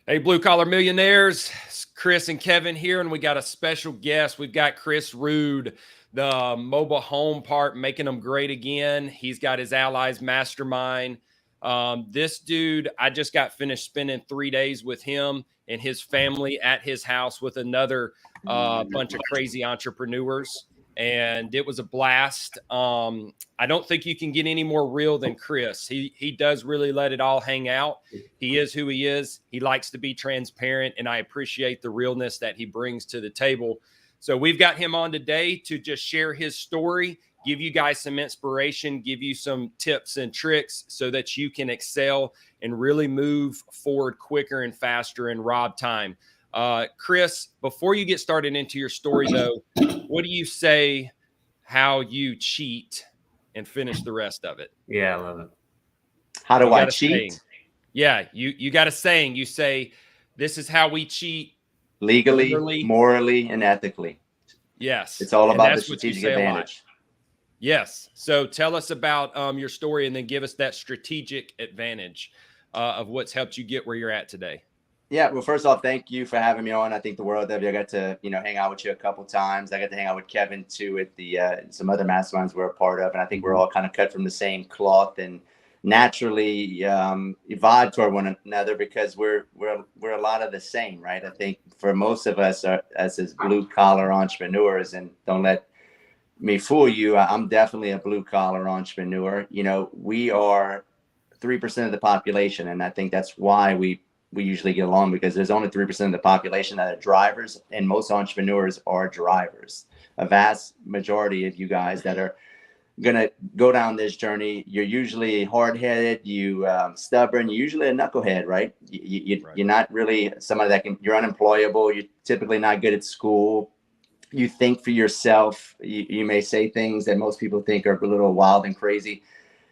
Hey, Blue Collar Millionaires, it's Chris and Kevin here, and we got a special guest. We've got Chris Rood, the mobile home part, making them great again. He's got his Allies Mastermind. This dude, I just got finished spending 3 days with him and his family at his house with another bunch of crazy entrepreneurs, and it was a blast. I don't think you can get any more real than Chris. He does really let it all hang out. He is who he is. He likes to be transparent, and I appreciate the realness that he brings to the table. So we've got him on today to just share his story, give you guys some inspiration, give you some tips and tricks so that you can excel and really move forward quicker and faster and rob time. Chris, before you get started into your story, though, what do you say how you cheat and finish the rest of it? Yeah, I love it. How do I cheat? Yeah, you got a saying. You say, this is how we cheat. Legally, morally, and ethically. Yes. It's all about the strategic advantage. Yes. So tell us about your story and then give us that strategic advantage of what's helped you get where you're at today. Yeah, well, first off, thank you for having me on. I think the world of you. I got to, hang out with you a couple times. I got to hang out with Kevin too at the some other masterminds we're a part of, and I think we're all kind of cut from the same cloth and naturally evolve toward one another because we're a lot of the same, right? I think for most of us as blue collar entrepreneurs, and don't let me fool you, I'm definitely a blue collar entrepreneur. We are 3% of the population, and I think that's why we usually get along, because there's only 3% of the population that are drivers, and most entrepreneurs are drivers. A vast majority of you guys that are gonna go down this journey, you're usually hard-headed, you stubborn, you're usually a knucklehead, right? You're not really somebody you're unemployable, you're typically not good at school, you think for yourself, you may say things that most people think are a little wild and crazy,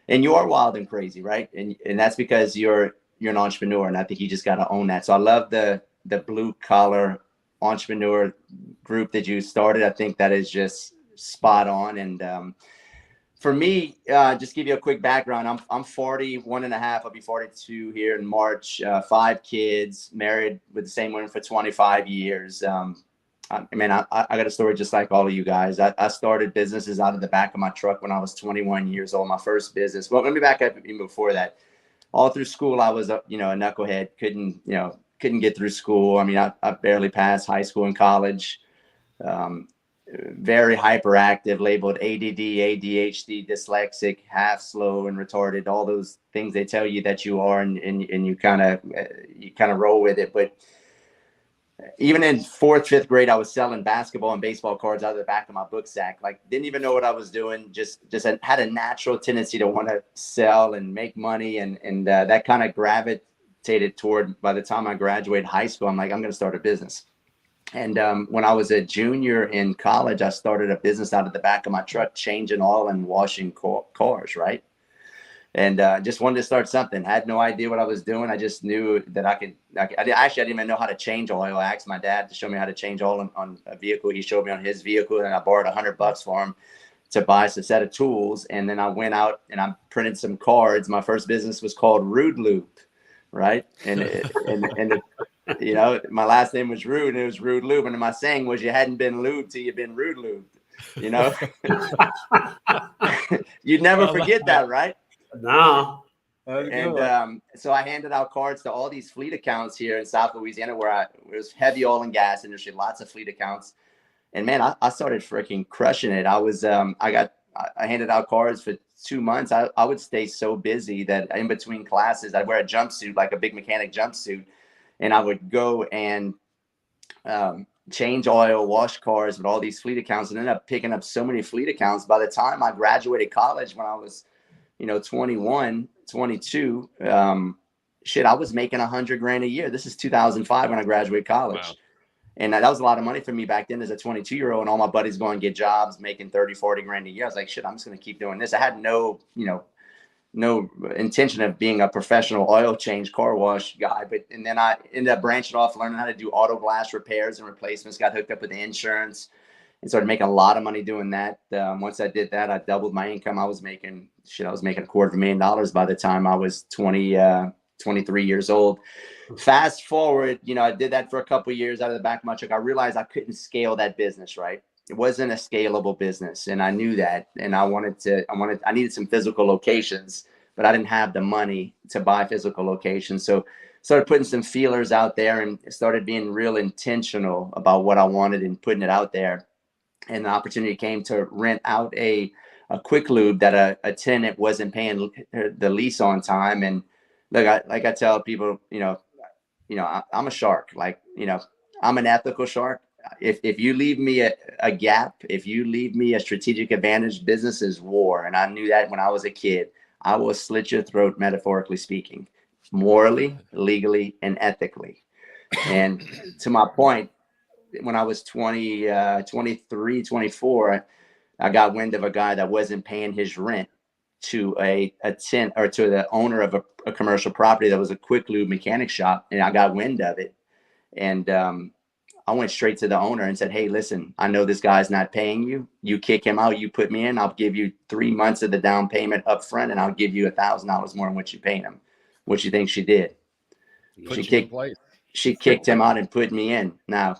and you are wild and crazy, right? And that's because you're an entrepreneur, and I think you just got to own that. So I love the blue collar entrepreneur group that you started. I think that is just spot on. And for me, just give you a quick background. I'm 41 and a half. I'll be 42 here in March. 5 kids, married with the same woman for 25 years. I got a story just like all of you guys. I started businesses out of the back of my truck when I was 21 years old. My first business. Well, let me back up even before that. All through school, I was a knucklehead. Couldn't get through school. I mean, I barely passed high school and college. Very hyperactive, labeled ADD, ADHD, dyslexic, half slow and retarded. All those things they tell you that you are, and you kind of roll with it. But even in 4th, 5th grade, I was selling basketball and baseball cards out of the back of my book sack. Like, didn't even know what I was doing. Just had a natural tendency to want to sell and make money. And that kind of gravitated toward, by the time I graduated high school, I'm like, I'm going to start a business. And when I was a junior in college, I started a business out of the back of my truck, changing oil and washing cars, right? And just wanted to start something. Had no idea what I was doing. I just knew that I didn't even know how to change oil. I asked my dad to show me how to change oil on a vehicle. He showed me on his vehicle, and I borrowed $100 for him to buy a set of tools. And then I went out and I printed some cards. My first business was called Rood, right? And my last name was Rood, and it was Rood Lube. And my saying was, you hadn't been lubed till you've been Rood Lubed. You'd never forget that, right? No. And so I handed out cards to all these fleet accounts here in South Louisiana, where it was heavy oil and gas industry, lots of fleet accounts. And man, I started freaking crushing it. I handed out cards for 2 months. I would stay so busy that in between classes, I'd wear a jumpsuit, like a big mechanic jumpsuit, and I would go and change oil, wash cars with all these fleet accounts, and ended up picking up so many fleet accounts. By the time I graduated college, when I was 21, 22, I was making $100,000 a year. This is 2005 when I graduated college. Wow. And that was a lot of money for me back then as a 22-year-old, and all my buddies going to get jobs making 30, 40 grand a year. I was like, shit, I'm just going to keep doing this. I had no intention of being a professional oil change car wash guy. And then I ended up branching off, learning how to do auto glass repairs and replacements, got hooked up with the insurance, and started making a lot of money doing that. Once I did that, I doubled my income. I was making $250,000 by the time I was 20, 23 years old. Fast forward, I did that for a couple of years out of the back of my truck. I realized I couldn't scale that business, right? It wasn't a scalable business, and I knew that. And I needed some physical locations, but I didn't have the money to buy physical locations. So started putting some feelers out there and started being real intentional about what I wanted and putting it out there. And the opportunity came to rent out a quick lube that a tenant wasn't paying the lease on time. And look, I tell people, I'm a shark. Like, I'm an ethical shark. If you leave me a gap, if you leave me a strategic advantage, business is war. And I knew that when I was a kid. I will slit your throat, metaphorically speaking, morally, legally, and ethically. And to my point, when I was 23, 24, I got wind of a guy that wasn't paying his rent to a tent, or to the owner of a commercial property that was a quick lube mechanic shop. And I got wind of it. And I went straight to the owner and said, hey, listen, I know this guy's not paying you. You kick him out, you put me in, I'll give you 3 months of the down payment up front, and I'll give you $1,000 more than what you paying him. What you think she did? She kicked him out and put me in. Now,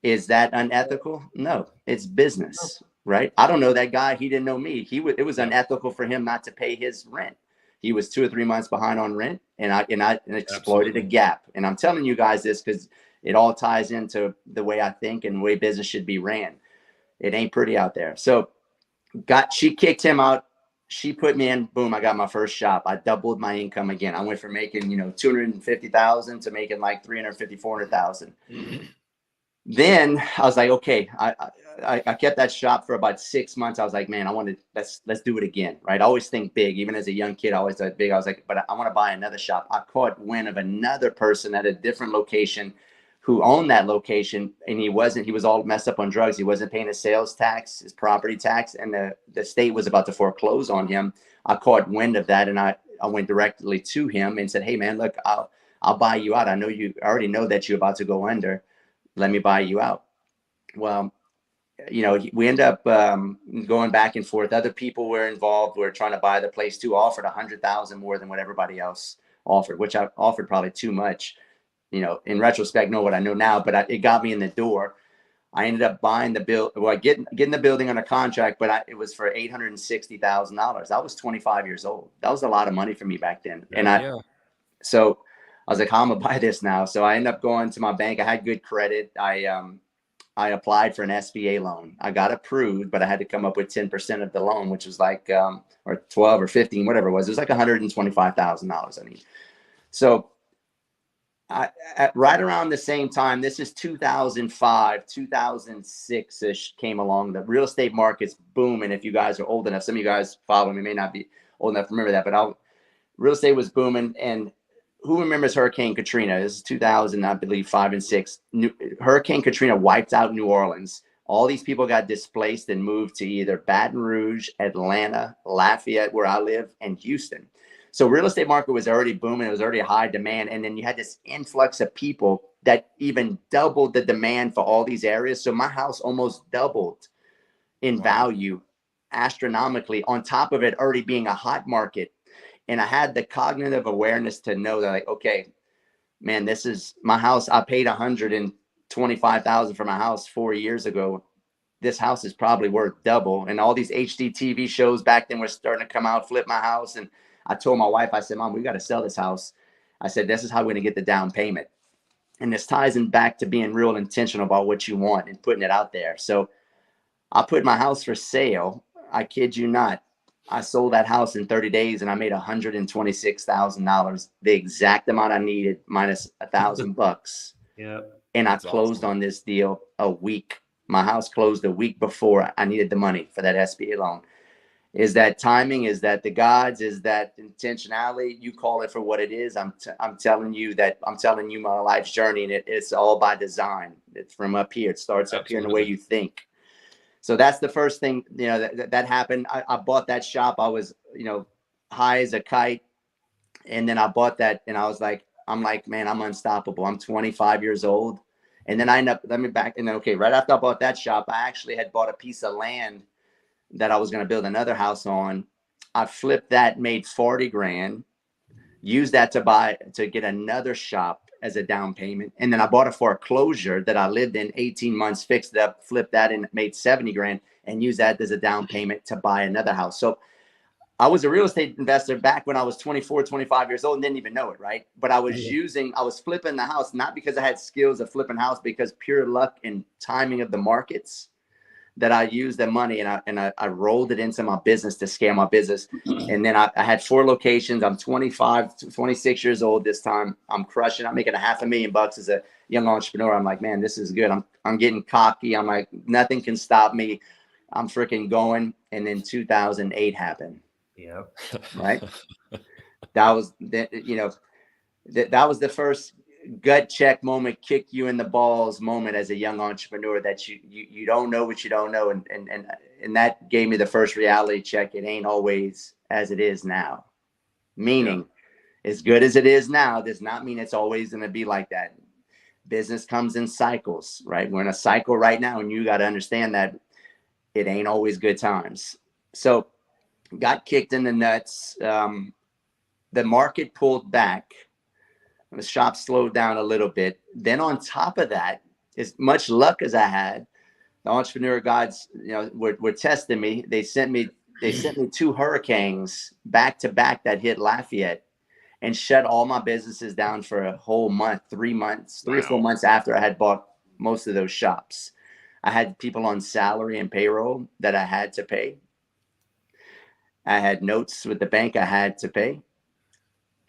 is that unethical? No, it's business, right? I don't know that guy. He didn't know me. It was unethical for him not to pay his rent. He was 2 or 3 months behind on rent, and I exploited a gap. And I'm telling you guys this because it all ties into the way I think and the way business should be ran. It ain't pretty out there. So she kicked him out. She put me in. Boom, I got my first shop. I doubled my income again. I went from making, $250,000 to making like $350,000, $400,000. Then I was like, okay, I kept that shop for about 6 months. I was like, man, let's do it again, right? I always think big. Even as a young kid, I always thought big. I was like, but I want to buy another shop. I caught wind of another person at a different location who owned that location, and he was all messed up on drugs. He wasn't paying his sales tax, his property tax, and the state was about to foreclose on him. I caught wind of that, and I went directly to him and said, hey man, look, I'll buy you out. I already know that you're about to go under. Let me buy you out. Well, we end up going back and forth. Other people were involved. We were trying to buy the place too. Offered $100,000 more than what everybody else offered, which I offered probably too much. In retrospect, know what I know now, but it got me in the door. I ended up buying getting the building under contract, but it was for $860,000. I was 25 years old. That was a lot of money for me back then. So I was like, how am I gonna buy this now? So I ended up going to my bank. I had good credit. I applied for an SBA loan. I got approved, but I had to come up with 10% of the loan, which was like, or 12 or 15, whatever it was. It was like $125,000 I need. So right around the same time, this is 2005, 2006-ish came along. The real estate market's booming. If you guys are old enough, some of you guys following me may not be old enough to remember that, but real estate was booming. And who remembers Hurricane Katrina? This is 2000, I believe, 5 and 6. Hurricane Katrina wiped out New Orleans. All these people got displaced and moved to either Baton Rouge, Atlanta, Lafayette, where I live, and Houston. So real estate market was already booming. It was already a high demand. And then you had this influx of people that even doubled the demand for all these areas. So my house almost doubled in value astronomically, on top of it already being a hot market. And I had the cognitive awareness to know that, like, okay, man, this is my house. I paid $125,000 for my house 4 years ago. This house is probably worth double. And all these HD TV shows back then were starting to come out, Flip My House. And I told my wife, I said, Mom, we got to sell this house. I said, this is how we're going to get the down payment. And this ties in back to being real intentional about what you want and putting it out there. So I put my house for sale. I kid you not. I sold that house in 30 days and I made $126,000, the exact amount I needed minus $1,000. Yeah. And I closed on this deal a week. My house closed a week before I needed the money for that SBA loan. Is that timing? Is that the gods? Is that intentionality? You call it for what it is. I'm telling you my life's journey, and it's all by design. It's from up here. It starts up here in the way you think. So that's the first thing, that happened. I bought that shop. I was, high as a kite. And then I bought that and I'm like, man, I'm unstoppable. I'm 25 years old. And then I end up, right after I bought that shop, I actually had bought a piece of land that I was going to build another house on. I flipped that, made 40 grand, used that to get another shop as a down payment. And then I bought a foreclosure that I lived in 18 months, fixed it up, flipped that, and made 70 grand, and used that as a down payment to buy another house. So I was a real estate investor back when I was 24, 25 years old and didn't even know it, right? But I was flipping the house, not because I had skills of flipping house, because pure luck and timing of the markets, that I used the money and I rolled it into my business to scale my business. And then I had 4 locations. I'm 25, 26 years old this time. I'm crushing. I'm making $500,000 as a young entrepreneur. I'm like, man, this is good. I'm getting cocky. I'm like, nothing can stop me. I'm freaking going. And then 2008 happened. Yeah. Right. That was that was the first gut check moment, kick you in the balls moment as a young entrepreneur, that you don't know what you don't know. And that gave me the first reality check. It ain't always as it is now. Meaning, as good as it is now does not mean it's always going to be like that. Business comes in cycles, right? We're in a cycle right now, and you got to understand that it ain't always good times. So got kicked in the nuts. The market pulled back. The shop slowed down a little bit. Then on top of that, as much luck as I had, the entrepreneur gods, were testing me. They sent me 2 hurricanes back to back that hit Lafayette and shut all my businesses down for a whole month, 3 months, 3 or 4 months after I had bought most of those shops. I had people on salary and payroll that I had to pay. I had notes with the bank I had to pay.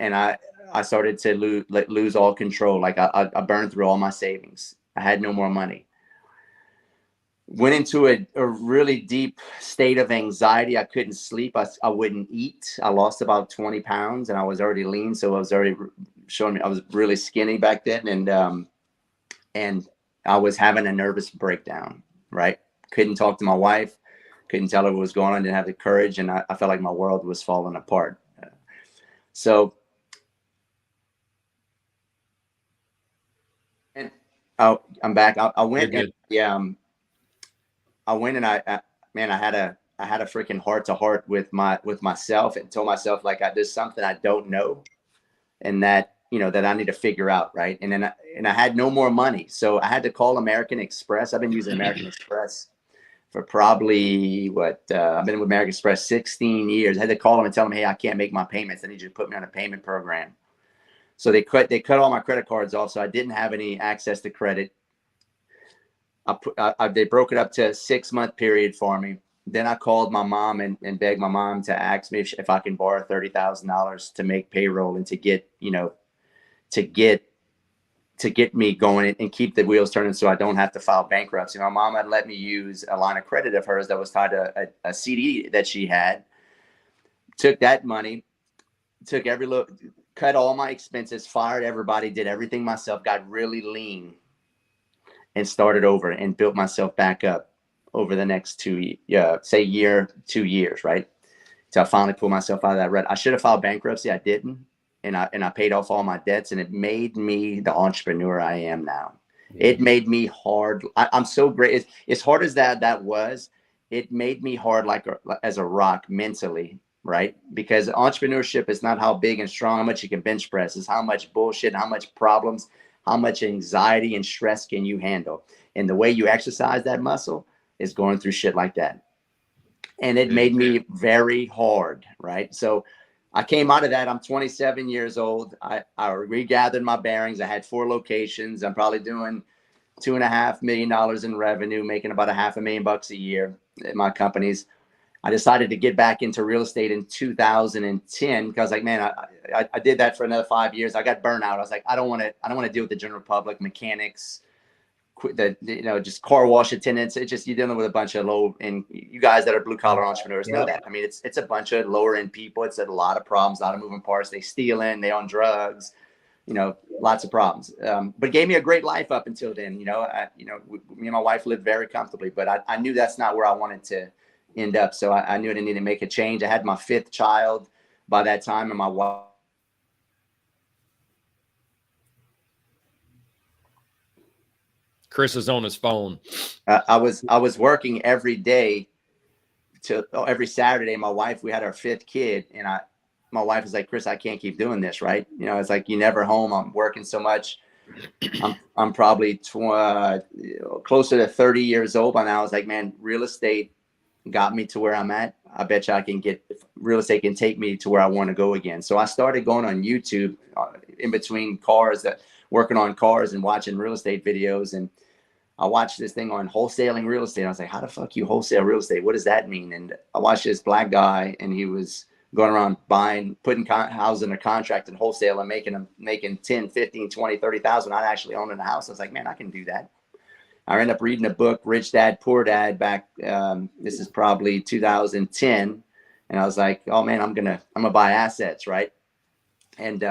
And I started to lose all control. Like I burned through all my savings. I had no more money. Went into a really deep state of anxiety. I couldn't sleep. I wouldn't eat. I lost about 20 pounds and I was already lean. So I was already showing me I was really skinny back then. And I was having a nervous breakdown, right? Couldn't talk to my wife. Couldn't tell her what was going on. Didn't have the courage. And I felt like my world was falling apart. So I'm back. I went and I went and I had a freaking heart to heart with myself and told myself, like, there's something I don't know, and that that I need to figure out, right? And then I had no more money, so I had to call American Express. I've been using American Express for probably I've been with American Express 16 years. I had to call them and tell them, hey, I can't make my payments. I need you to put me on a payment program. So they cut all my credit cards off, so I didn't have any access to credit. They broke it up to a 6-month period for me. Then I called my mom and begged my mom to ask me if I can borrow $30,000 to make payroll and to get me going and keep the wheels turning, so I don't have to file bankruptcy. My mom had let me use a line of credit of hers that was tied to a CD that she had. Took that money, cut all my expenses, fired everybody, did everything myself, got really lean, and started over and built myself back up over the next 2 years, right? So I finally pulled myself out of that rut. I should have filed bankruptcy. I didn't. And I paid off all my debts, and it made me the entrepreneur I am now. Yeah. It made me hard. I'm so great. As hard as that was, it made me hard as a rock mentally, right? Because entrepreneurship is not how big and strong, how much you can bench press. It's how much bullshit, how much problems, how much anxiety and stress can you handle. And the way you exercise that muscle is going through shit like that. And it made me very hard, right? So I came out of that. I'm 27 years old. I regathered my bearings. I had 4 locations. I'm probably doing $2.5 million in revenue, making about $500,000 a year at my companies. I decided to get back into real estate in 2010 because, like, man, I did that for another 5 years. I got burnt out. I was like, I don't want to deal with the general public, mechanics, just car wash attendants. It's just, you're dealing with a bunch of low, and you guys that are blue collar entrepreneurs know that. I mean, it's a bunch of lower end people. It's a lot of problems, a lot of moving parts. They stealing, they on drugs, lots of problems. But it gave me a great life up until then. Me and my wife lived very comfortably, but I knew that's not where I wanted to end up. So I knew I needed to make a change. I had my 5th child by that time, and my wife. Chris is on his phone. I was working every day every Saturday. My wife, we had our 5th kid, and my wife was like, Chris, I can't keep doing this. Right. You know, it's like, you're never home. I'm working so much. I'm probably closer to 30 years old by now. I was like, man, real estate got me to where I'm at. I bet you I can get real estate can take me to where I want to go again. So I started going on YouTube in between cars, that working on cars and watching real estate videos. And I watched this thing on wholesaling real estate. I was like, how the fuck you wholesale real estate? What does that mean? And I watched this black guy, and he was going around putting houses under contract and wholesale and making 10, 15, 20, 30,000. Not actually owning a house. I was like, man, I can do that. I ended up reading a book, Rich Dad, Poor Dad, back. This is probably 2010. And I was like, oh man, I'm gonna buy assets. Right. And,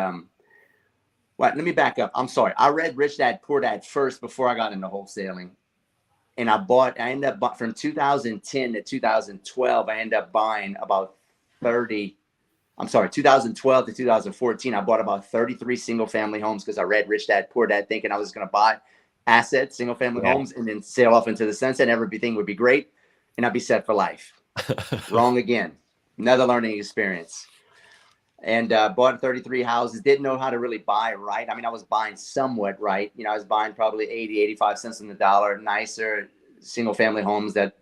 let me back up. I'm sorry. I read Rich Dad, Poor Dad first before I got into wholesaling. And I ended up from 2010 to 2012, I ended up buying about 2012 to 2014, I bought about 33 single family homes because I read Rich Dad, Poor Dad, thinking I was going to buy assets, single family homes, and then sail off into the sunset. Everything would be great, and I'd be set for life. Wrong again. Another learning experience. And bought 33 houses. Didn't know how to really buy right. I mean, I was buying somewhat right. You know, I was buying probably 80, 85 cents on the dollar, nicer single family homes that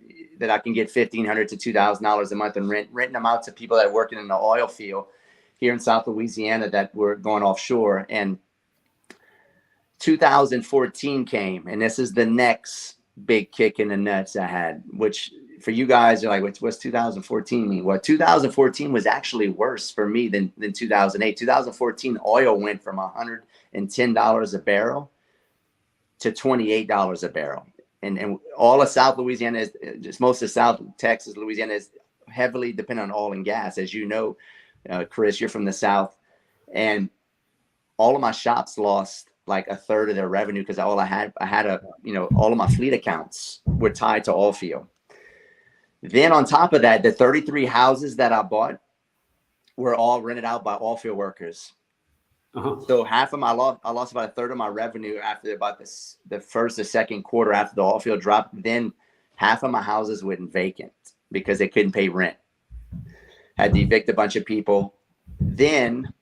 I can get $1,500 to $2,000 a month and renting them out to people that are working in the oil field here in South Louisiana that were going offshore. And 2014 came, and this is the next big kick in the nuts I had, which for you guys are like, what's 2014 mean? Well, 2014 was actually worse for me than 2008. 2014 oil went from $110 a barrel to $28 a barrel. And all of South Louisiana is just most of South Texas, Louisiana is heavily dependent on oil and gas. As you know, Chris, you're from the South, and all of my shops lost like a third of their revenue because all I had all of my fleet accounts were tied to oil field. Then on top of that, the 33 houses that I bought were all rented out by oil field workers. Uh-huh. So I lost about a third of my revenue after about the first or second quarter after the oil field dropped. Then half of my houses went vacant because they couldn't pay rent. Had to evict a bunch of people. Then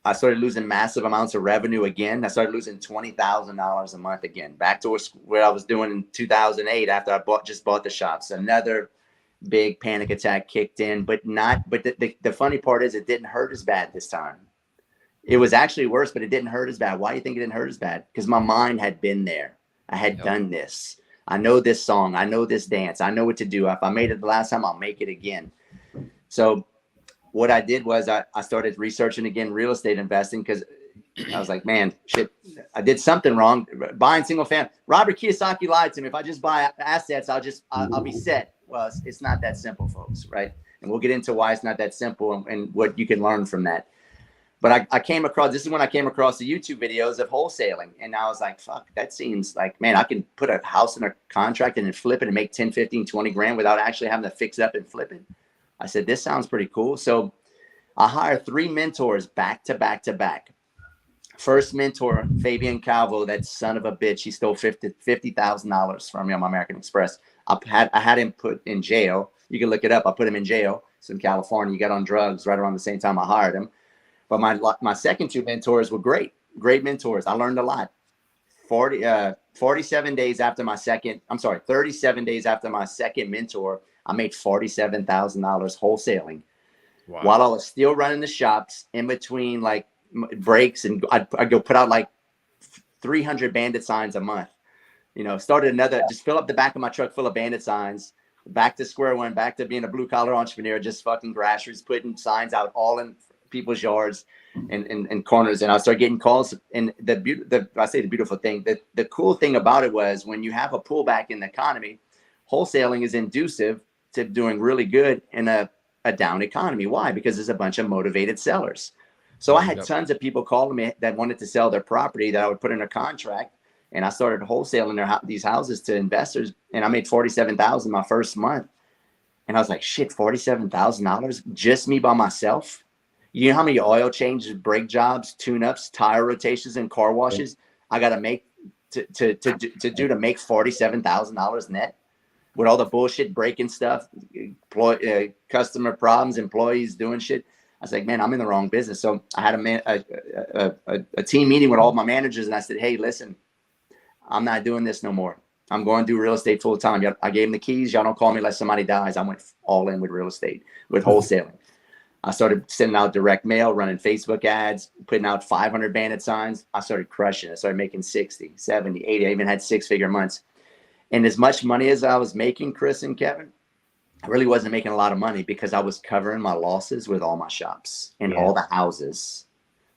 I started losing massive amounts of revenue again. I started losing $20,000 a month again, back to where I was doing in 2008 after I just bought the shops. Another big panic attack kicked in, but the funny part is it didn't hurt as bad this time. It was actually worse, but it didn't hurt as bad. Why do you think it didn't hurt as bad? Because my mind had been there. I had done this. I know this song. I know this dance. I know what to do. If I made it the last time, I'll make it again. So what I did was I started researching again real estate investing because I was like, man, shit, I did something wrong. Buying single family. Robert Kiyosaki lied to me. If I just buy assets, I'll be set. Well, it's not that simple, folks, right? And we'll get into why it's not that simple and what you can learn from that. But I came across, this is when I came across the YouTube videos of wholesaling. And I was like, fuck, that seems like, man, I can put a house in a contract and then flip it and make 10, 15, 20 grand without actually having to fix it up and flip it. I said, this sounds pretty cool. So I hired 3 mentors back to back to back. First mentor, Fabian Calvo, that son of a bitch. He stole $50,000 from me on my American Express. I had him put in jail. You can look it up. I put him in jail. It's in California. He got on drugs right around the same time I hired him. But my second 2 mentors were great mentors. I learned a lot. 37 days after my second mentor, I made $47,000 wholesaling. Wow. While I was still running the shops in between like breaks, and I'd go put out like 300 bandit signs a month. You know, started just fill up the back of my truck full of bandit signs, back to square one, back to being a blue collar entrepreneur, just fucking grassroots, putting signs out all in people's yards and corners. And I started getting calls. And the beautiful thing, the cool thing about it was when you have a pullback in the economy, wholesaling is inducive to doing really good in a down economy. Why? Because there's a bunch of motivated sellers. So I had tons of people calling me that wanted to sell their property that I would put in a contract. And I started wholesaling these houses to investors, and I made $47,000 my first month. And I was like, shit, $47,000 just me by myself. You know how many oil changes, brake jobs, tune-ups, tire rotations, and car washes I got to make to make $47,000 net? with all the bullshit, breaking stuff, customer problems, employees doing shit. I was like, man, I'm in the wrong business. So I had a team meeting with all my managers, and I said, hey, listen, I'm not doing this no more. I'm going to do real estate full time. I gave them the keys. Y'all don't call me unless somebody dies. I went all in with real estate, with wholesaling. I started sending out direct mail, running Facebook ads, putting out 500 bandit signs. I started crushing it. I started making 60, 70, 80. I even had 6-figure months. And as much money as I was making, Chris and Kevin, I really wasn't making a lot of money because I was covering my losses with all my shops and all the houses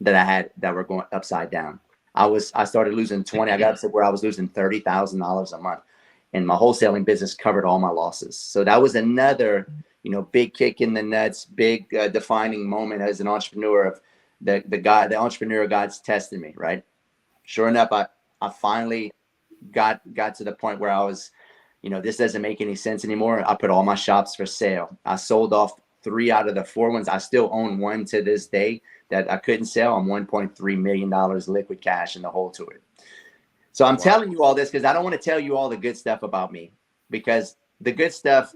that I had that were going upside down. I started losing 20. I got to where I was losing $30,000 a month, and my wholesaling business covered all my losses. So that was another, big kick in the nuts, big defining moment as an entrepreneur of the entrepreneur God's testing me, right? Sure enough, I finally got to the point where I was, this doesn't make any sense anymore. I put all my shops for sale. I sold off 3 out of the 4 ones. I still own one to this day that I couldn't sell. I'm $1.3 million liquid cash in the hole to it. So I'm telling you all this because I don't want to tell you all the good stuff about me, because the good stuff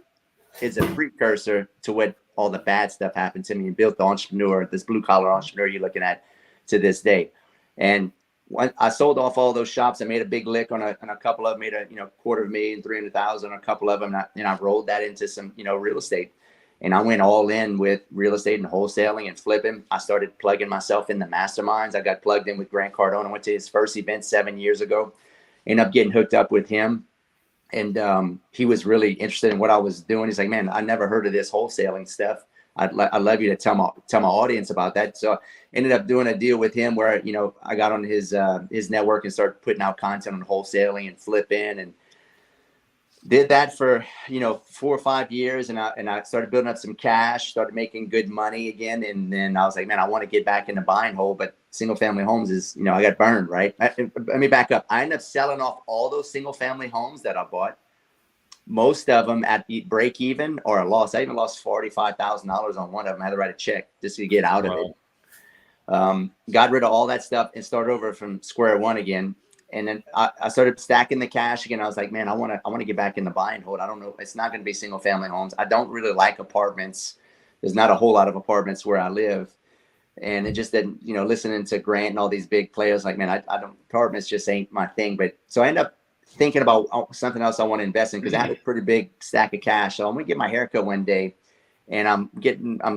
is a precursor to what all the bad stuff happened to me and built the entrepreneur, this blue collar entrepreneur you're looking at to this day. And when I sold off all those shops, I made a big lick on a couple of them, made a $250,000, $300,000 on a couple of them, and I rolled that into some real estate, and I went all in with real estate and wholesaling and flipping. I started plugging myself in the masterminds. I got plugged in with Grant Cardone. I went to his first event 7 years ago, ended up getting hooked up with him, and he was really interested in what I was doing. He's like, man, I never heard of this wholesaling stuff. I'd love you to tell my audience about that. So I ended up doing a deal with him where, I got on his network and started putting out content on wholesaling and flipping, and did that for, 4 or 5 years. And I started building up some cash, started making good money again. And then I was like, man, I want to get back in the buying hole, but single family homes is, I got burned, right? Let me back up. I ended up selling off all those single family homes that I bought. Most of them at break even or a loss. I even lost $45,000 on one of them. I had to write a check just to get out of it. Got rid of all that stuff and started over from square one again. And then I started stacking the cash again. I was like, man, I want to get back in the buy and hold. I don't know. It's not going to be single family homes. I don't really like apartments. There's not a whole lot of apartments where I live. And it just didn't, listening to Grant and all these big players, like, man, I don't, apartments just ain't my thing. But so I end up thinking about something else I want to invest in because I had a pretty big stack of cash. So I'm gonna get my haircut one day, and I'm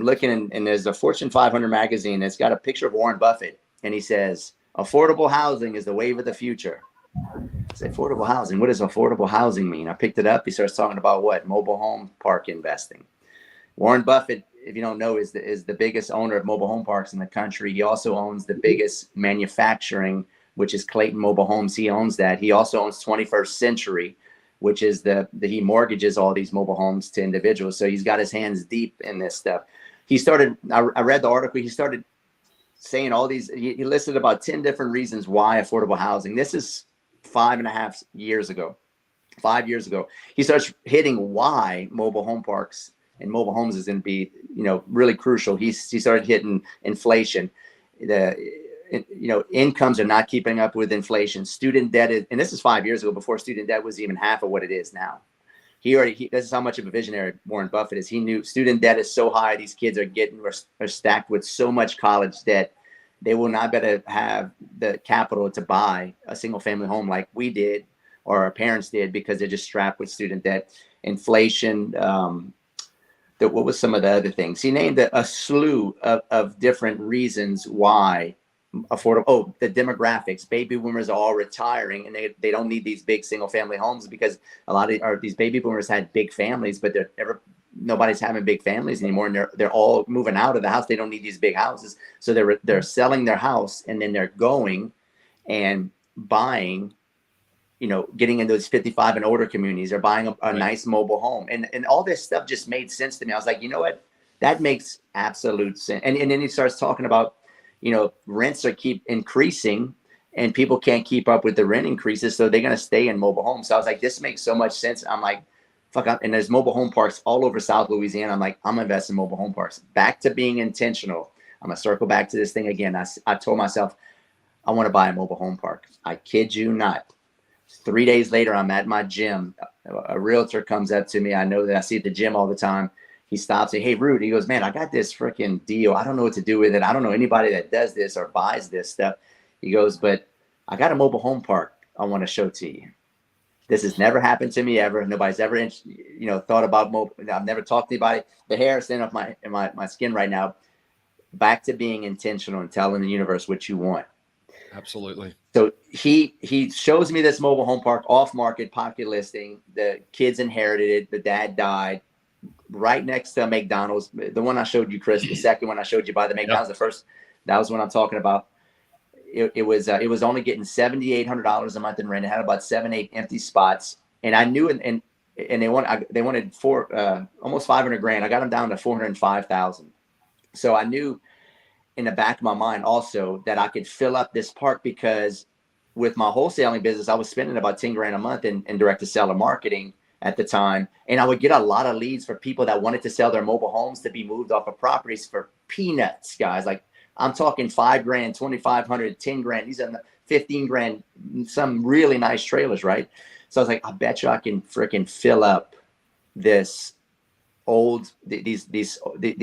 looking, and there's a Fortune 500 magazine that's got a picture of Warren Buffett, and he says, affordable housing is the wave of the future. I say, affordable housing, what does affordable housing mean? I picked it up. He starts talking about what? Mobile home park investing. Warren Buffett, if you don't know, is the biggest owner of mobile home parks in the country. He also owns the biggest manufacturing, which is Clayton Mobile Homes. He owns that. He also owns 21st Century, which is he mortgages all these mobile homes to individuals. So he's got his hands deep in this stuff. I read the article. He started saying all these, he listed about 10 different reasons why affordable housing. This is 5.5 years ago. 5 years ago, he starts hitting why mobile home parks and mobile homes is going to be, really crucial. He started hitting inflation. Incomes are not keeping up with inflation. Student debt is, and this is 5 years ago, before student debt was even half of what it is now. This is how much of a visionary Warren Buffett is. He knew student debt is so high. These kids are stacked with so much college debt. They will not be able to have the capital to buy a single family home like we did or our parents did, because they're just strapped with student debt, inflation. What was some of the other things? He named a slew of different reasons why affordable. Oh, the demographics. Baby boomers are all retiring, and they don't need these big single family homes because a lot of these baby boomers had big families, but nobody's having big families anymore, and they're all moving out of the house. They don't need these big houses, so they're selling their house, and then they're going and buying, getting into those 55 and older communities. They're buying a nice mobile home, and all this stuff just made sense to me. I was like, you know what, that makes absolute sense. And then he starts talking about, rents keep increasing and people can't keep up with the rent increases, so they're going to stay in mobile homes. So I was like, this makes so much sense. I'm like, fuck up. And there's mobile home parks all over South Louisiana. I'm like, I'm investing in mobile home parks. Back to being intentional. I'm going to circle back to this thing again. I told myself, I want to buy a mobile home park. I kid you not. 3 days later, I'm at my gym a realtor comes up to me. I know that I see at the gym all the time. He stops and, hey, Rood, he goes, man, I got this freaking deal. I don't know what to do with it. I don't know anybody that does this or buys this stuff. He goes, but I got a mobile home park I want to show to you. This has never happened to me ever. Nobody's ever, thought about mobile. I've never talked to anybody. The hair standing off my skin right now. Back to being intentional and telling the universe what you want. Absolutely. So he shows me this mobile home park, off market, pocket listing. The kids inherited it. The dad died. Right next to McDonald's, the one I showed you, Chris, the second one I showed you by the McDonald's, the first, that was what I'm talking about. It was only getting $7,800 a month in rent. It had about 7-8 empty spots, and I knew, and they wanted almost 500 grand. I got them down to 405,000. So I knew in the back of my mind also that I could fill up this park, because with my wholesaling business, I was spending about 10 grand a month in direct to seller marketing at the time. And I would get a lot of leads for people that wanted to sell their mobile homes to be moved off of properties for peanuts, guys. Like, I'm talking 5 grand, 2,500, 10 grand. These are 15 grand, some really nice trailers, right? So I was like, I bet you I can freaking fill up these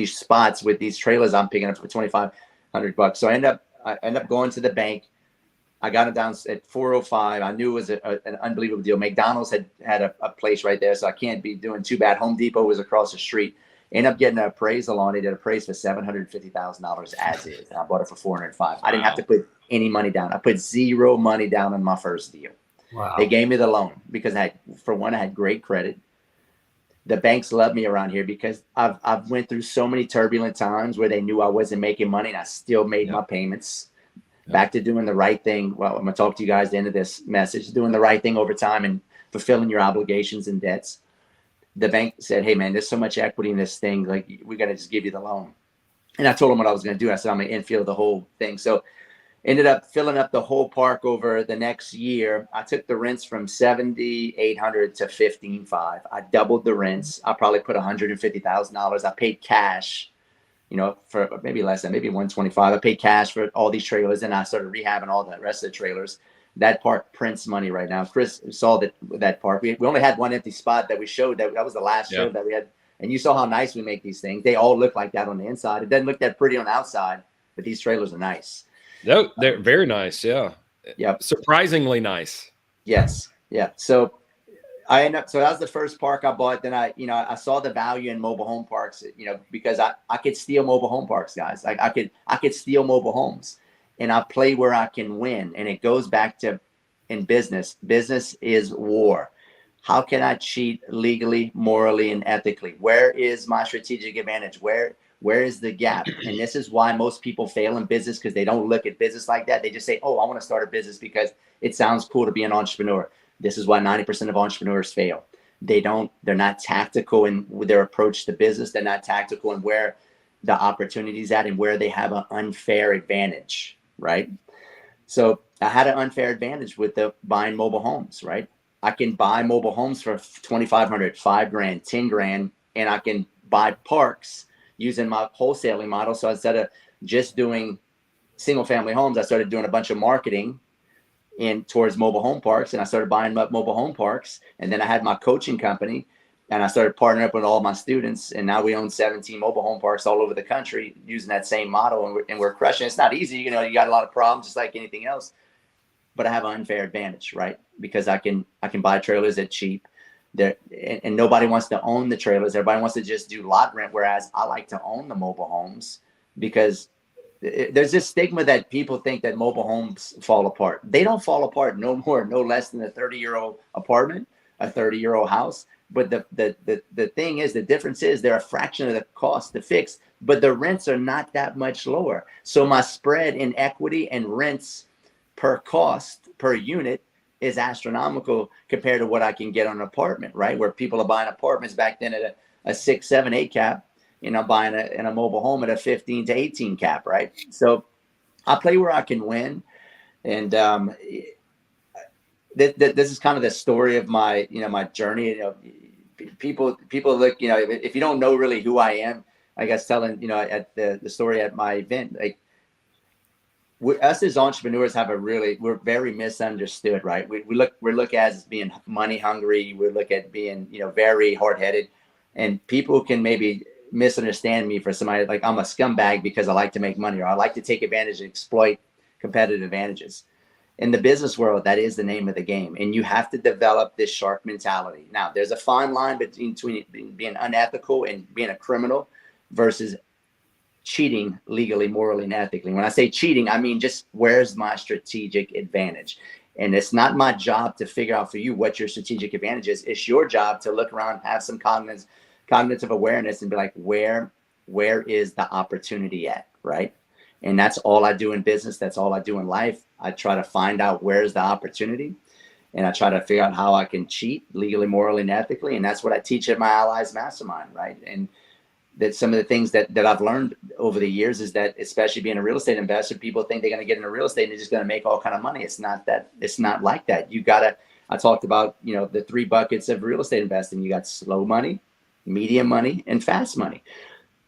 spots with these trailers I'm picking up for $2,500. So I end up going to the bank. I got it down at 405. I knew it was an unbelievable deal. McDonald's had a place right there, so I can't be doing too bad. Home Depot was across the street. Ended up getting an appraisal on it. It appraised for $750,000 as is. And I bought it for 405. I didn't have to put any money down. I put zero money down on my first deal. Wow. They gave me the loan because I had great credit. The banks love me around here because I've went through so many turbulent times where they knew I wasn't making money, and I still made my payments. Back to doing the right thing. Well, I'm going to talk to you guys at the end of this message, doing the right thing over time and fulfilling your obligations and debts. The bank said, hey, man, there's so much equity in this thing. Like, we got to just give you the loan. And I told them what I was going to do. I said, I'm going to infill the whole thing. So ended up filling up the whole park over the next year. I took the rents from $7,800 to $15,500. I doubled the rents. I probably put $150,000. I paid cash, for maybe less than, maybe $125,000. I paid cash for all these trailers, and I started rehabbing all the rest of the trailers. That park prints money right now. Chris saw that park. We only had one empty spot that we showed. That was the last show that we had. And you saw how nice we make these things. They all look like that on the inside. It doesn't look that pretty on the outside, but these trailers are nice. No, they're very nice. Yeah. Yep. Surprisingly nice. Yes. Yeah. So so that was the first park I bought. Then I saw the value in mobile home parks, because I could steal mobile home parks, guys. Like, I could steal mobile homes, and I play where I can win. And it goes back to, in business is war. How can I cheat legally, morally, and ethically? Where is my strategic advantage? Where is the gap? And this is why most people fail in business, because they don't look at business like that. They just say, oh, I want to start a business because it sounds cool to be an entrepreneur. This is why 90% of entrepreneurs fail. They're not tactical in their approach to business. They're not tactical in where the opportunities at and where they have an unfair advantage, right? So I had an unfair advantage with the buying mobile homes, right? I can buy mobile homes for $2,500, 5 grand, 10 grand, and I can buy parks using my wholesaling model. So instead of just doing single family homes, I started doing a bunch of marketing towards mobile home parks, and I started buying up mobile home parks. And then I had my coaching company, and I started partnering up with all my students. And now we own 17 mobile home parks all over the country using that same model, and we're crushing. It's not easy. You got a lot of problems just like anything else, but I have an unfair advantage, right? Because I can buy trailers at cheap. And nobody wants to own the trailers. Everybody wants to just do lot rent, whereas I like to own the mobile homes, because there's this stigma that people think that mobile homes fall apart. They don't fall apart no less than a 30-year-old apartment, a 30-year-old house. But the thing is, the difference is they're a fraction of the cost to fix, but the rents are not that much lower. So my spread in equity and rents per unit is astronomical compared to what I can get on an apartment, right? Where people are buying apartments back then at a 6, 7, 8 cap. Buying in a mobile home at a 15 to 18 cap, right? So I play where I can win. And this is kind of the story of my, my journey. People look, if you don't know really who I am, I guess telling, at the story at my event, like, us as entrepreneurs we're very misunderstood, right? We look at as being money hungry. We look at being, very hard headed, and people can maybe misunderstand me for somebody like I'm a scumbag because I like to make money or I like to take advantage and exploit competitive advantages. In the business world, that is the name of the game, and you have to develop this shark mentality. Now, there's a fine line between being unethical and being a criminal versus cheating legally, morally, and ethically. When I say cheating, I mean just where's my strategic advantage? And it's not my job to figure out for you what your strategic advantage is. It's your job to look around, have some cognitive awareness, and be like, where is the opportunity at, right? And that's all I do in business. That's all I do in life. I try to find out where's the opportunity, and I try to figure out how I can cheat legally, morally, and ethically. And that's what I teach at my Allies Mastermind, right? And that some of the things that I've learned over the years is that, especially being a real estate investor, people think they're going to get into real estate and they're just going to make all kind of money. It's not like that. I talked about, the 3 buckets of real estate investing. You got slow money, medium money, and fast money.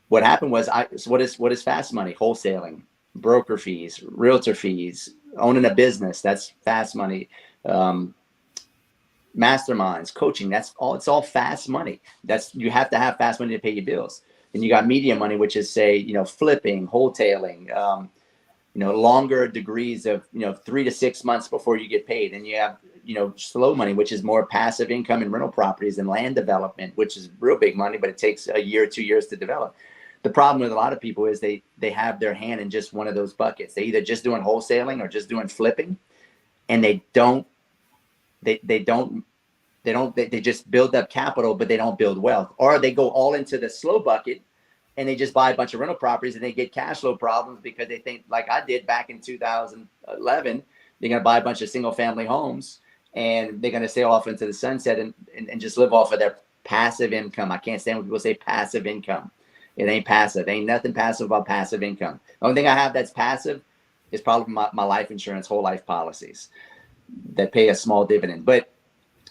What happened was, what is fast money? Wholesaling, broker fees, realtor fees, owning a business. That's fast money. Masterminds, coaching. It's all fast money. You have to have fast money to pay your bills. And you got medium money, which is flipping, wholetailing, longer degrees of, 3 to 6 months before you get paid. And you have, slow money, which is more passive income and rental properties and land development, which is real big money, but it takes a year, 2 years to develop. The problem with a lot of people is they have their hand in just one of those buckets. They either just doing wholesaling or just doing flipping, and they just build up capital, but they don't build wealth. Or they go all into the slow bucket and they just buy a bunch of rental properties and they get cash flow problems because they think, like I did back in 2011, they're going to buy a bunch of single family homes and they're going to sail off into the sunset and just live off of their passive income. I can't stand when people say passive income. It ain't passive. Ain't nothing passive about passive income. The only thing I have that's passive is probably my life insurance, whole life policies that pay a small dividend. But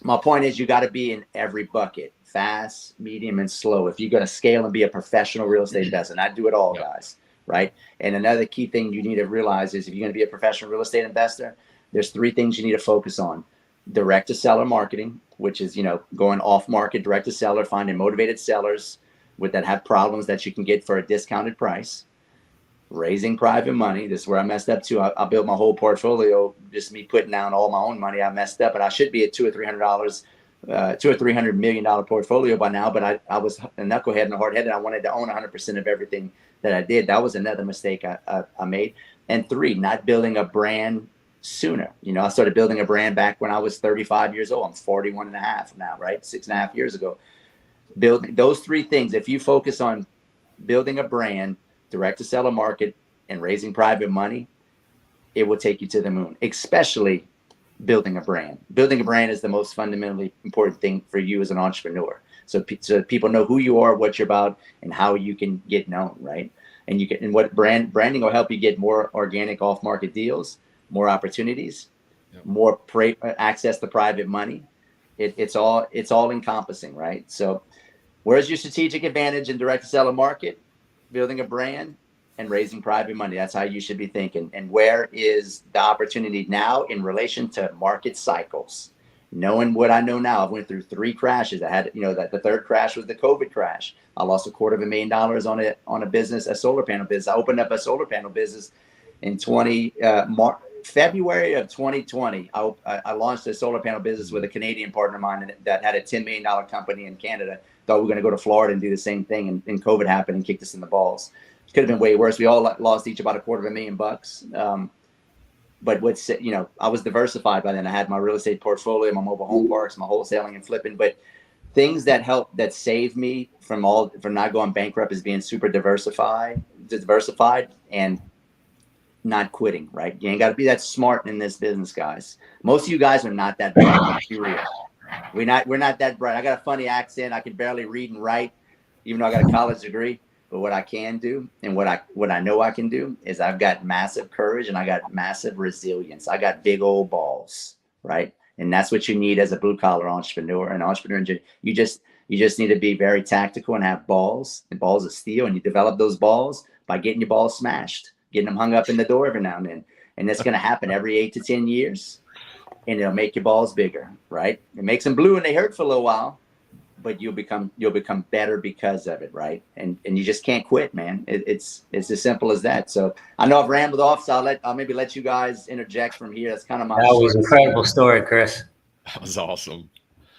my point is, you got to be in every bucket: fast, medium, and slow. If you're going to scale and be a professional real estate investor, and I do it all, guys, right? And another key thing you need to realize is, if you're going to be a professional real estate investor, there's 3 things you need to focus on: direct to seller marketing, which is, going off market, direct to seller, finding motivated sellers that have problems that you can get for a discounted price. Raising private money. This is where I messed up too. I built my whole portfolio, just me putting down all my own money. I messed up, and I should be at $200 or $300 million portfolio by now. But I was a knucklehead and a hard headed. I wanted to own 100% of everything that I did. That was another mistake I made. And 3, not building a brand sooner. I started building a brand back when I was 35 years old. I'm 41 and a half now, right? 6.5 years ago. Building those 3 things. If you focus on building a brand, direct to seller market, and raising private money, it will take you to the moon, especially building a brand. Building a brand is the most fundamentally important thing for you as an entrepreneur. So people know who you are, what you're about, and how you can get known, right? And what branding will help you get more organic off-market deals, more opportunities, more access to private money. It's all encompassing, right? So where's your strategic advantage in direct to seller market? Building a brand and raising private money. That's how you should be thinking. And where is the opportunity now in relation to market cycles? Knowing what I know now, I went through 3 crashes. I had, that the 3rd crash was the COVID crash. I lost $250,000 on a business, a solar panel business. I opened up a solar panel business in February of 2020. I launched a solar panel business with a Canadian partner of mine that had a $10 million company in Canada. Thought we were going to go to Florida and do the same thing, and COVID happened and kicked us in the balls. It could have been way worse. We all lost each about $250,000. But I was diversified by then. I had my real estate portfolio, my mobile home parks, my wholesaling and flipping. But things that saved me from not going bankrupt is being super diversified and not quitting, right? You ain't got to be that smart in this business, guys. Most of you guys are not that bright. Let's be real. We're not that bright. I got a funny accent. I can barely read and write, even though I got a college degree. But what I can do, and what I know I can do, is I've got massive courage and I got massive resilience. I got big old balls, right? And that's what you need as a blue collar entrepreneur. An entrepreneur, you just need to be very tactical and have balls of steel. And you develop those balls by getting your balls smashed, getting them hung up in the door every now and then. And that's going to happen every 8 to 10 years. And it'll make your balls bigger, right? It makes them blue and they hurt for a little while, but you'll become better because of it, right? And you just can't quit, man. It's as simple as that. So I know I've rambled off, so I'll maybe let you guys interject from here. That's kind of my That was an incredible story, Chris. That was awesome.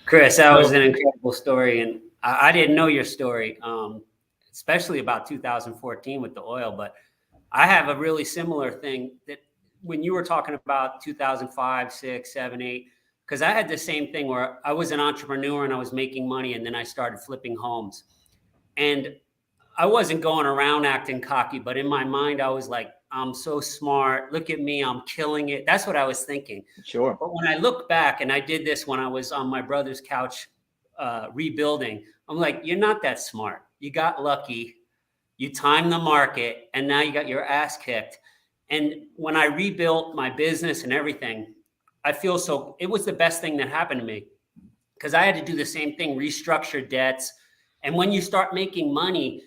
Chris, that was an incredible story. And I didn't know your story, especially about 2014 with the oil, but I have a really similar thing that when you were talking about 2005, 6, 7, 8, because I had the same thing where I was an entrepreneur and I was making money and then I started flipping homes. And I wasn't going around acting cocky, but in my mind, I was like, I'm so smart. Look at me. I'm killing it. That's what I was thinking. Sure. But when I look back, and I did this when I was on my brother's couch rebuilding, I'm like, you're not that smart. You got lucky. You timed the market and now you got your ass kicked. And when I rebuilt my business and everything, I feel so, it was the best thing that happened to me because I had to do the same thing, restructure debts. And when you start making money,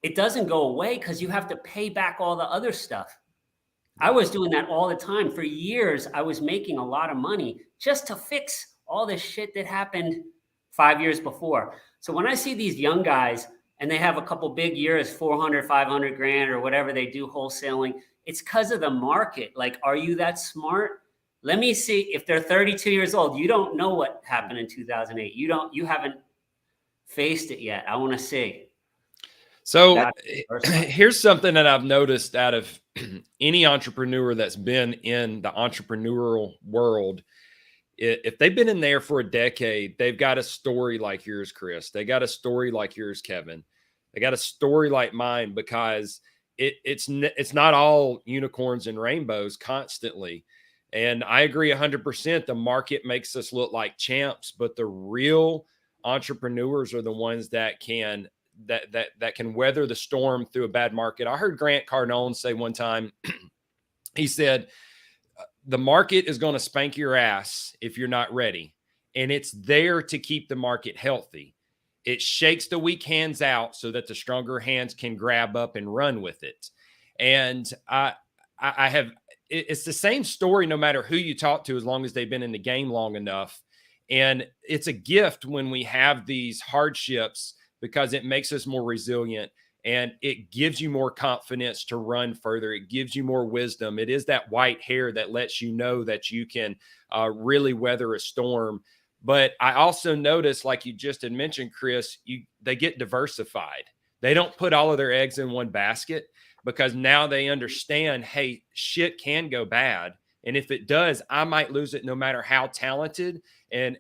it doesn't go away because you have to pay back all the other stuff. I was doing that all the time. For years, I was making a lot of money just to fix all the shit that happened 5 years before. So when I see these young guys and they have a couple big years, 400, 500 grand or whatever they do wholesaling, it's because of the market. Like, are you that smart? Let me see. If they're 32 years old, you don't know what happened in 2008. You haven't faced it yet. I want to see. So here's something that I've noticed out of any entrepreneur that's been in the entrepreneurial world. If they've been in there for a decade, they've got a story like yours, Chris. They got a story like yours, Kevin. They got a story like mine because it's not all unicorns and rainbows constantly. And I agree 100%. The market makes us look like champs, but the real entrepreneurs are the ones that can weather the storm through a bad market. I heard Grant Cardone say one time, he said, the market is going to spank your ass if you're not ready. And it's there to keep the market healthy. It shakes the weak hands out so that the stronger hands can grab up and run with it. And it's the same story no matter who you talk to, as long as they've been in the game long enough. And it's a gift when we have these hardships because it makes us more resilient and it gives you more confidence to run further. It gives you more wisdom. It is that white hair that lets you know that you can really weather a storm. But I also notice, like you just had mentioned, Chris, they get diversified. They don't put all of their eggs in one basket because now they understand, hey, shit can go bad. And if it does, I might lose it no matter how talented and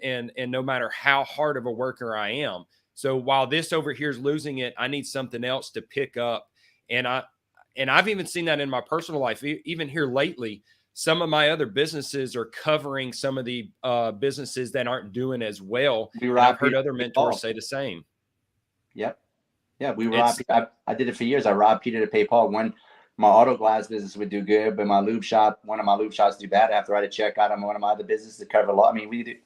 no matter how hard of a worker I am. So while this over here is losing it, I need something else to pick up. And I've even seen that in my personal life. Even here lately, some of my other businesses are covering some of the businesses that aren't doing as well. And I've heard other mentors say the same. Yep. Yeah, I did it for years. I robbed Peter to pay Paul. My auto glass business would do good, but one of my lube shops do bad. I have to write a check out on one of my other businesses to cover a lot. I mean, we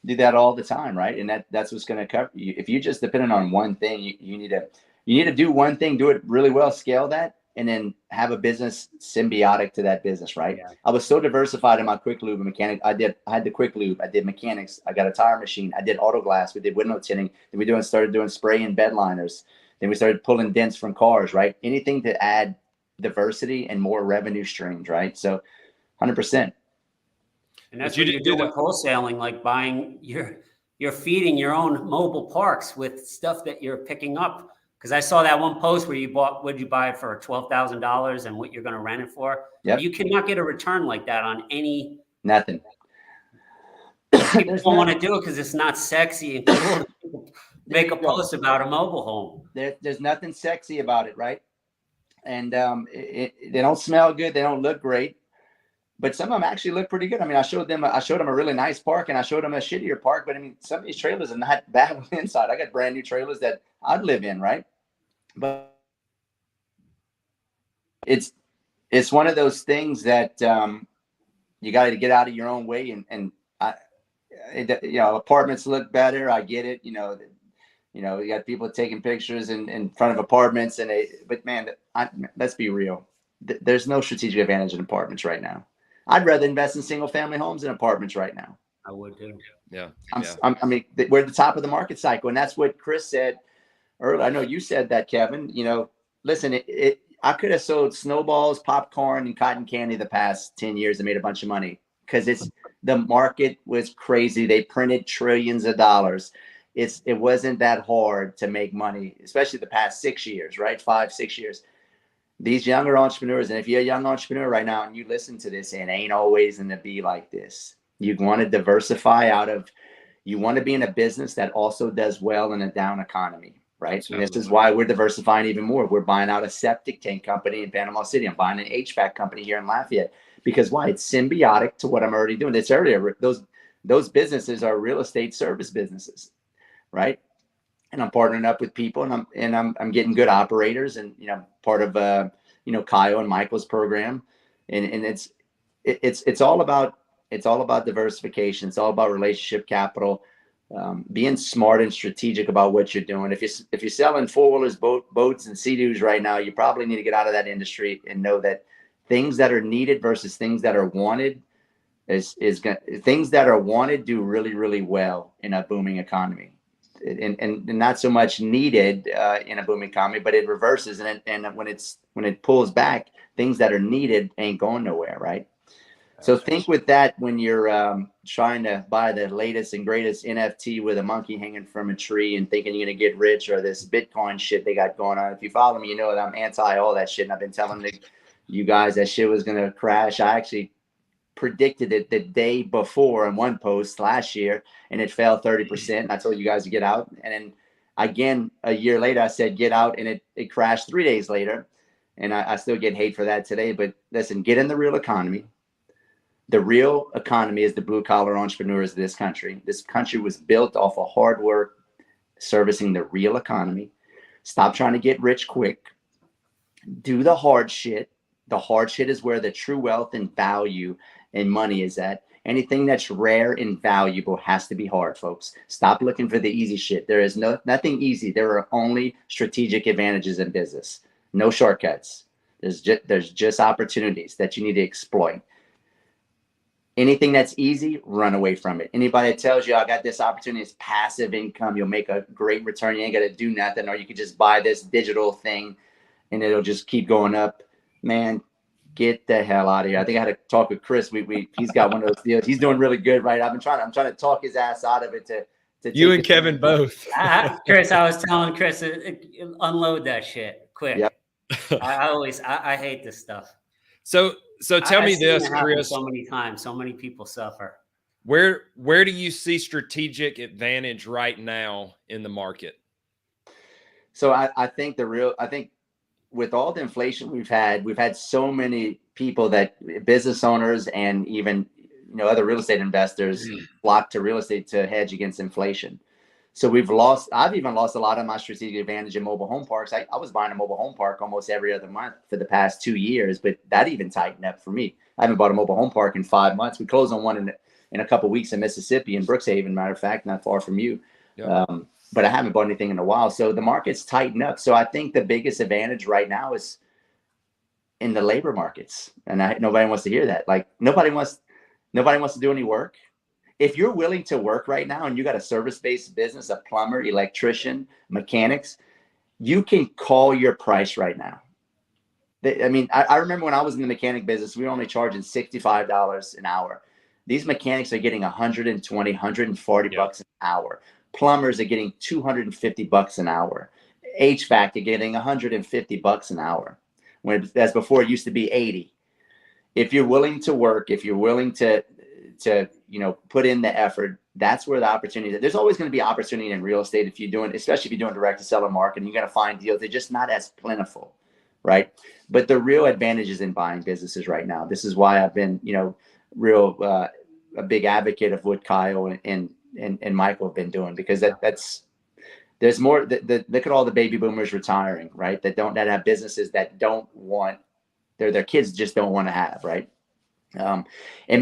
do that all the time, right? And that's what's going to cover you. If you're just dependent on one thing, you need to do one thing, do it really well, scale that, and then have a business symbiotic to that business, right? Yeah. I was so diversified in my quick lube and mechanic. I had the quick lube. I did mechanics. I got a tire machine. I did auto glass. We did window tinting. Then we started doing spray and bed liners. Then we started pulling dents from cars, right? Anything to add diversity and more revenue streams, right? So 100%. And that's what you do with wholesaling, like buying you're feeding your own mobile parks with stuff that you're picking up. Because I saw that one post where would you buy it for $12,000 and what you're going to rent it for? Yep. You cannot get a return like that on any. Nothing. People don't want to do it because it's not sexy and cool to make a post about a mobile home. There's nothing sexy about it, right? And they don't smell good. They don't look great. But some of them actually look pretty good. I mean, I showed them a really nice park and I showed them a shittier park. But I mean, some of these trailers are not bad on the inside. I got brand new trailers that I'd live in, right? But it's one of those things that you got to get out of your own way. And apartments look better. I get it. You got people taking pictures in front of apartments, but man, let's be real. There's no strategic advantage in apartments right now. I'd rather invest in single family homes than apartments right now. I would too. Yeah. I mean, we're at the top of the market cycle, and that's what Chris said earlier. I know you said that, Kevin. You know, listen, I could have sold snowballs, popcorn, and cotton candy the past 10 years and made a bunch of money because the market was crazy. They printed trillions of dollars. It wasn't that hard to make money, especially the past 6 years, right? 5, 6 years. These younger entrepreneurs, and if you're a young entrepreneur right now and you listen to this, it ain't always going to be like this. You want to diversify you want to be in a business that also does well in a down economy, right? Absolutely. And this is why we're diversifying even more. We're buying out a septic tank company in Panama City. I'm buying an HVAC company here in Lafayette because why? It's symbiotic to what I'm already doing. It's already those businesses are real estate service businesses, right? And I'm partnering up with people, and I'm getting good operators, and part of Kyle and Michael's program, and it's all about diversification. It's all about relationship capital, being smart and strategic about what you're doing. If you're selling four-wheelers, boats, and Sea-Doos right now, you probably need to get out of that industry and know that things that are needed versus things that are wanted things that are wanted do really, really well in a booming economy. And not so much needed in a booming economy, but it reverses, and when it pulls back, things that are needed ain't going nowhere, right? So think with that when you're trying to buy the latest and greatest NFT with a monkey hanging from a tree and thinking you're gonna get rich, or this Bitcoin shit they got going on. If you follow me, you know that I'm anti all that shit, and I've been telling you guys that shit was gonna crash. I actually predicted it the day before in one post last year, and it fell 30%. And I told you guys to get out. And then again, a year later, I said, get out. And it crashed 3 days later. And I still get hate for that today. But listen, get in the real economy. The real economy is the blue collar entrepreneurs of this country. This country was built off of hard work, servicing the real economy. Stop trying to get rich quick. Do the hard shit. The hard shit is where the true wealth and value and money is at. Anything that's rare and valuable has to be hard, folks. Stop looking for the easy shit. There is nothing easy. There are only strategic advantages in business. No shortcuts. There's just opportunities that you need to exploit. Anything that's easy, run away from it. Anybody that tells you I got this opportunity, it's passive income, you'll make a great return, you ain't got to do nothing, or you could just buy this digital thing and it'll just keep going up. Man, get the hell out of here. I think I had to talk with Chris. He's got one of those deals. He's doing really good, right? I'm trying to talk his ass out of it to you and Kevin both. Chris, I was telling Chris, unload that shit quick. Yep. I hate this stuff. So tell me this, Chris. So many times, so many people suffer. Where do you see strategic advantage right now in the market? So I think with all the inflation we've had so many people, that business owners and even other real estate investors flock to real estate to hedge against inflation. So I've even lost a lot of my strategic advantage in mobile home parks. I was buying a mobile home park almost every other month for the past 2 years, but that even tightened up for me. I haven't bought a mobile home park in 5 months. We closed on one in a couple of weeks in Mississippi, in Brookhaven, matter of fact, not far from you. Yeah. But I haven't bought anything in a while. So the market's tightened up. So I think the biggest advantage right now is in the labor markets. And nobody wants to hear that. Like nobody wants to do any work. If you're willing to work right now and you got a service-based business, a plumber, electrician, mechanics, you can call your price right now. I remember when I was in the mechanic business, we were only charging $65 an hour. These mechanics are getting 120, 140 bucks an hour. Plumbers are getting 250 bucks an hour. HVAC are getting 150 bucks an hour. As before, it used to be 80. If you're willing to work, if you're willing to put in the effort, that's where the opportunity is. There's always going to be opportunity in real estate especially if you're doing direct to seller marketing. You're going to find deals. They're just not as plentiful, right? But the real advantage is in buying businesses right now. This is why I've been, a big advocate of what Kyle and Michael have been doing, because there's more. Look at all the baby boomers retiring, right? That have businesses that don't want their kids just don't want to have, right? And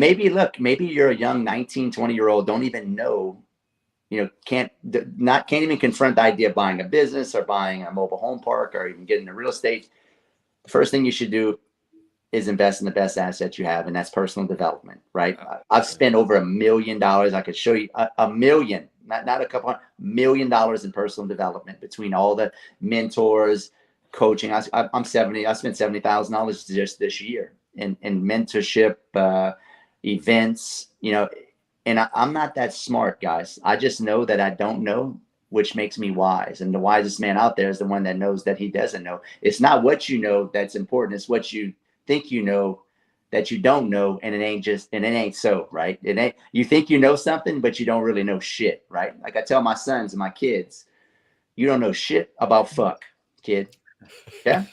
maybe you're a young 19, 20-year-old, don't even know, can't even confront the idea of buying a business or buying a mobile home park or even getting into real estate. The first thing you should do is invest in the best asset you have, and that's personal development, right? I've spent over $1 million. I could show you a million, not a couple $1 million in personal development between all the mentors, coaching. I'm 70. I spent $70,000 just this year in mentorship, events, and I'm not that smart, guys. I just know that I don't know, which makes me wise. And the wisest man out there is the one that knows that he doesn't know. It's not what you know that's important. It's what you think you know that you don't know, and it ain't so, right? It ain't, you think you know something, but you don't really know shit, right? Like I tell my sons and my kids, you don't know shit about fuck, kid. Yeah.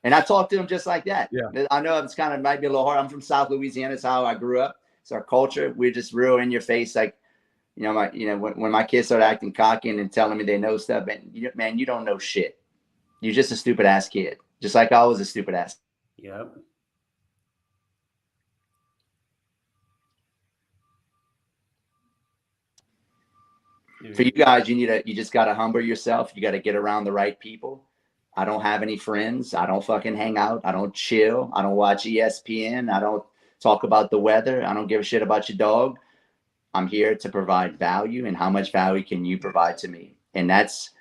And I talk to them just like that. Yeah. I know it's kind of might be a little hard. I'm from South Louisiana. It's how I grew up. It's our culture. We're just real in your face. Like, when my kids start acting cocky and telling me they know stuff, and man, you don't know shit. You're just a stupid ass kid. Just like I was a stupid ass. Yep. For you guys, you just got to humble yourself. You got to get around the right people. I don't have any friends. I don't fucking hang out. I don't chill. I don't watch ESPN. I don't talk about the weather. I don't give a shit about your dog. I'm here to provide value, and how much value can you provide to me? And that's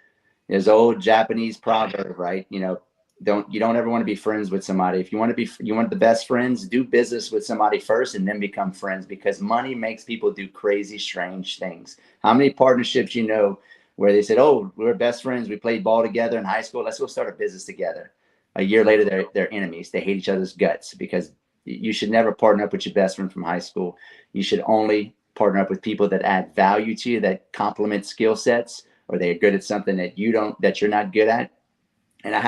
this old Japanese proverb, right? You don't ever want to be friends with somebody. If you want the best friends, do business with somebody first and then become friends, because money makes people do crazy, strange things. How many partnerships where they said, oh, we're best friends, we played ball together in high school, let's go start a business together. A year later, they're enemies. They hate each other's guts, because you should never partner up with your best friend from high school. You should only partner up with people that add value to you, that complement skill sets, or they're good at something that you're not good at. And I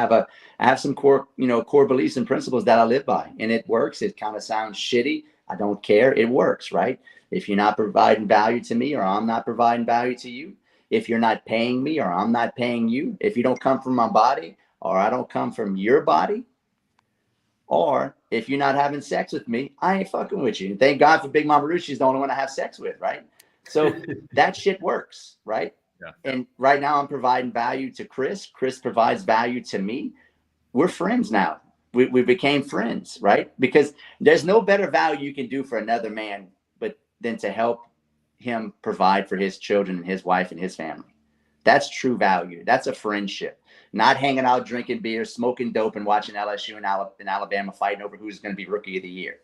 have some core beliefs and principles that I live by, and it works. It kind of sounds shitty. I don't care. It works, right? If you're not providing value to me, or I'm not providing value to you, if you're not paying me or I'm not paying you, if you don't come from my body or I don't come from your body, or if you're not having sex with me, I ain't fucking with you. And thank God for Big Mama Ruth. She's the only one I have sex with, right? So that shit works, right? Yeah. And right now I'm providing value to Chris. Chris provides value to me. We're friends now. We became friends, right? Because there's no better value you can do for another man than to help him provide for his children and his wife and his family. That's true value. That's a friendship. Not hanging out, drinking beer, smoking dope, and watching LSU and Alabama fighting over who's going to be rookie of the year.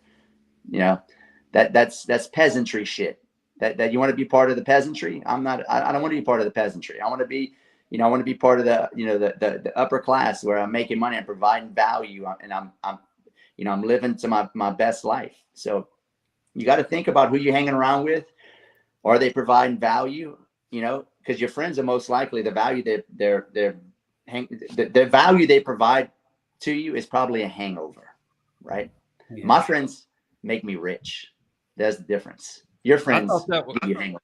That's peasantry shit. That you want to be part of the peasantry. I don't want to be part of the peasantry. I want to be part of the upper class, where I'm making money and providing value, and I'm living to my best life. So you got to think about who you're hanging around with. Are they providing value? Because your friends are most likely the value the value they provide to you is probably a hangover, right? Yeah. My friends make me rich. That's the difference. Your friends give you hangover.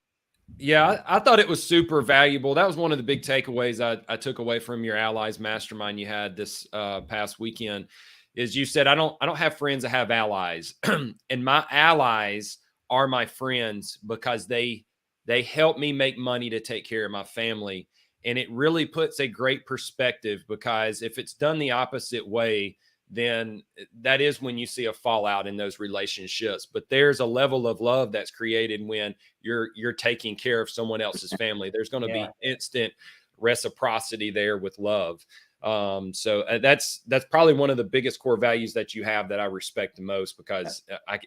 Yeah, I thought it was super valuable. That was one of the big takeaways I took away from your Allies Mastermind you had this past weekend. Is you said I don't have friends, I have allies, and my allies are my friends, because they help me make money to take care of my family. And it really puts a great perspective, because if it's done the opposite way, then that is when you see a fallout in those relationships. But there's a level of love that's created when you're taking care of someone else's family. There's going to be instant reciprocity there with love. So that's probably one of the biggest core values that you have that I respect the most, because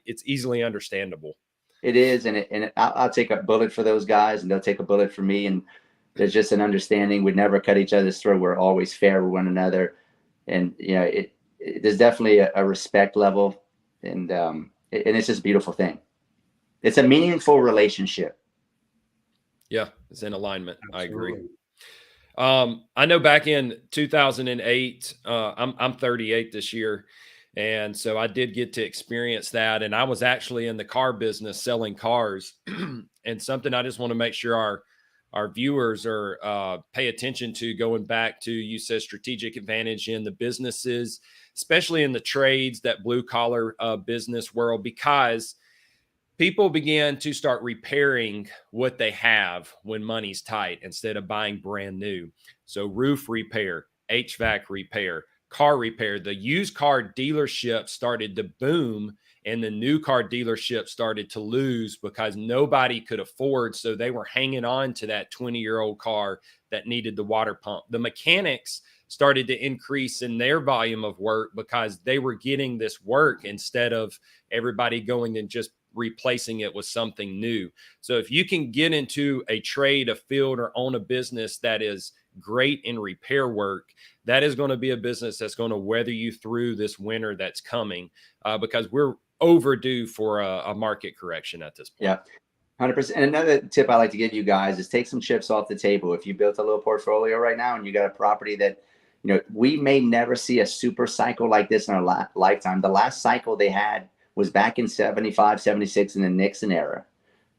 it's easily understandable. It is, and I'll take a bullet for those guys, and they'll take a bullet for me. And there's just an understanding. We'd never cut each other's throat. We're always fair with one another, and there's definitely a respect level, and it's just a beautiful thing. It's a meaningful relationship. Yeah, it's in alignment. Absolutely. I agree. I know back in 2008, I'm 38 this year. And so I did get to experience that. And I was actually in the car business selling cars. And something I just want to make sure our viewers are pay attention to, going back to, you said strategic advantage in the businesses, especially in the trades, that blue collar business world, because people began to start repairing what they have when money's tight instead of buying brand new. So roof repair, HVAC repair, car repair. The used car dealership started to boom, and the new car dealership started to lose because nobody could afford. So they were hanging on to that 20-year-old car that needed the water pump. The mechanics started to increase in their volume of work because they were getting this work instead of everybody going and just replacing it with something new. So if you can get into a trade, a field, or own a business that is great in repair work, that is going to be a business that's going to weather you through this winter that's coming, because we're overdue for a market correction at this point. Yeah. 100%. And another tip I like to give you guys is take some chips off the table. If you built a little portfolio right now and you got a property that, you know, we may never see a super cycle like this in our lifetime. The last cycle they had was back in 75, 76 in the Nixon era,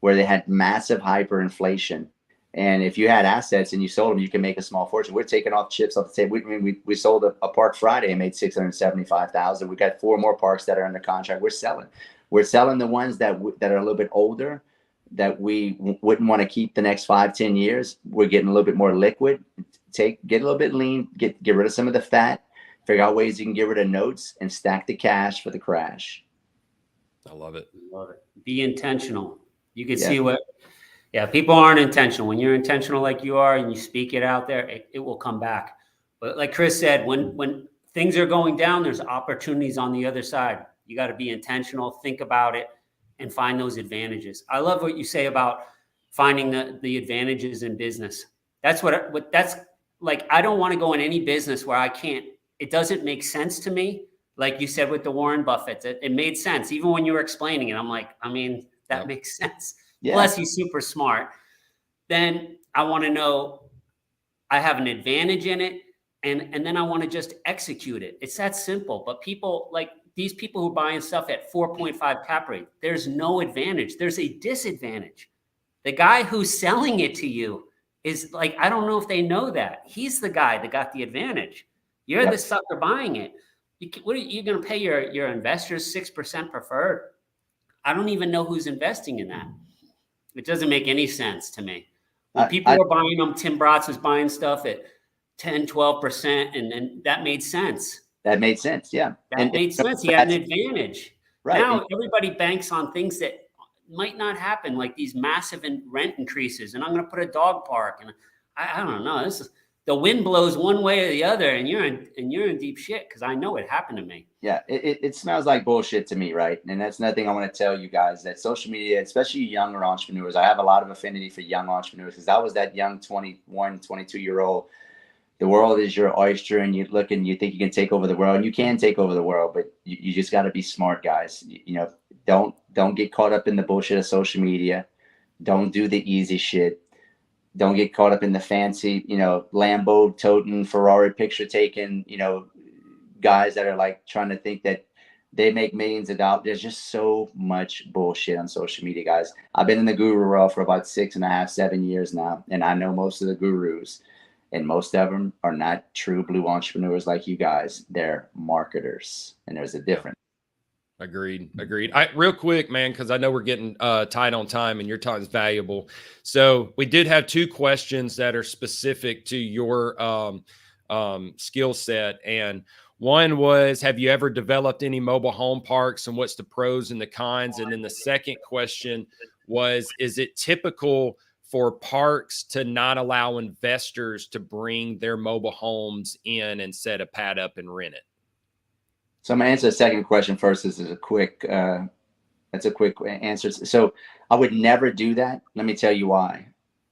where they had massive hyperinflation. And if you had assets and you sold them, you can make a small fortune. We're taking off chips off the table. We sold a park Friday and made $675,000. We got 4 more parks that are under contract. We're selling the ones that are a little bit older, that we wouldn't want to keep the next 5-10 years. We're getting a little bit more liquid. Get a little bit lean, get rid of some of the fat, figure out ways you can get rid of notes, and stack the cash for the crash. I love it. Love it. Be intentional. You can see what, people aren't intentional. When you're intentional like you are and you speak it out there, it will come back. But like Chris said, when things are going down, there's opportunities on the other side. You got to be intentional, think about it, and find those advantages. I love what you say about finding the advantages in business. That's that's like, I don't want to go in any business where it doesn't make sense to me. Like you said with the Warren Buffett, it made sense. Even when you were explaining it, I'm like, I mean, that makes sense. Yeah. Plus he's super smart. Then I want to know I have an advantage in it. And then I want to just execute it. It's that simple. But people like these people who are buying stuff at 4.5 cap rate, there's no advantage. There's a disadvantage. The guy who's selling it to you is like, I don't know if they know that. He's the guy that got the advantage. You're the sucker buying it. What are you going to pay your investors 6% preferred? I don't even know who's investing in that. It doesn't make any sense to me. When people were buying them, Tim Bratz was buying stuff at 10, 12%, and that made sense. That made sense, yeah. That made sense. He had an advantage. Right. Now everybody banks on things that might not happen, like these massive rent increases, and I'm going to put a dog park, and I don't know. The wind blows one way or the other, and you're in deep shit, because I know it happened to me. Yeah, it smells like bullshit to me, right? And that's another thing I want to tell you guys, that social media, especially younger entrepreneurs, I have a lot of affinity for young entrepreneurs, because I was that young 21, 22-year-old. The world is your oyster, and you look and you think you can take over the world, and you can take over the world, but you just got to be smart, guys. You know, don't get caught up in the bullshit of social media. Don't do the easy shit. Don't get caught up in the fancy, Lambo toting, Ferrari picture taking, guys that are like trying to think that they make millions of dollars. There's just so much bullshit on social media, guys. I've been in the guru world for about 6.5, 7 years now, and I know most of the gurus, and most of them are not true blue entrepreneurs like you guys. They're marketers, and there's a difference. Agreed. Real quick, man, because I know we're getting tight on time and your time is valuable. So we did have 2 questions that are specific to your skill set. And one was, have you ever developed any mobile home parks, and what's the pros and the cons? And then the second question was, is it typical for parks to not allow investors to bring their mobile homes in and set a pad up and rent it? So I'm gonna answer the second question first. This is a quick answer. So I would never do that. Let me tell you why.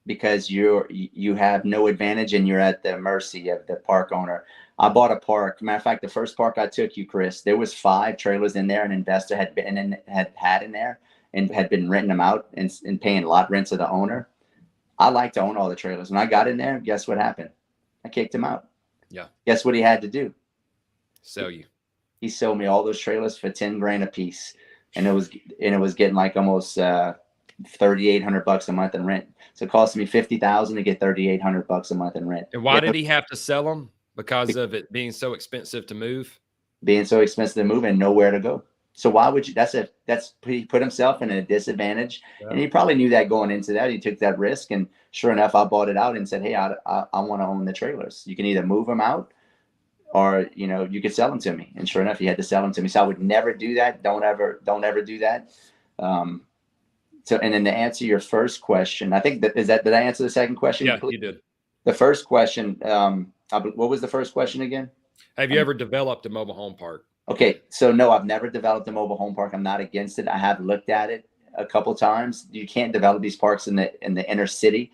Because you have no advantage, and you're at the mercy of the park owner. I bought a park. Matter of fact, the first park I took you, Chris, there was 5 trailers in there. An investor had had in there and had been renting them out and paying lot rent to the owner. I like to own all the trailers. When I got in there, guess what happened? I kicked him out. Yeah. Guess what he had to do? Sell you. He sold me all those trailers for $10,000 a piece, and it was getting like almost $3,800 a month in rent. So it cost me $50,000 to get $3,800 a month in rent. And why did he have to sell them? Because of it being so expensive to move. Being so expensive to move and nowhere to go. So why would you? He put himself in a disadvantage, and he probably knew that going into that. He took that risk, and sure enough, I bought it out and said, "Hey, I want to own the trailers. You can either move them out, or, you know, you could sell them to me. And sure enough, he had to sell them to me. So I would never do that. Don't ever do that. So, and then to answer your first question, I think did I answer the second question? Yeah, you did. The first question, what was the first question again? Have you ever developed a mobile home park? Okay. So no, I've never developed a mobile home park. I'm not against it. I have looked at it a couple times. You can't develop these parks in the inner city.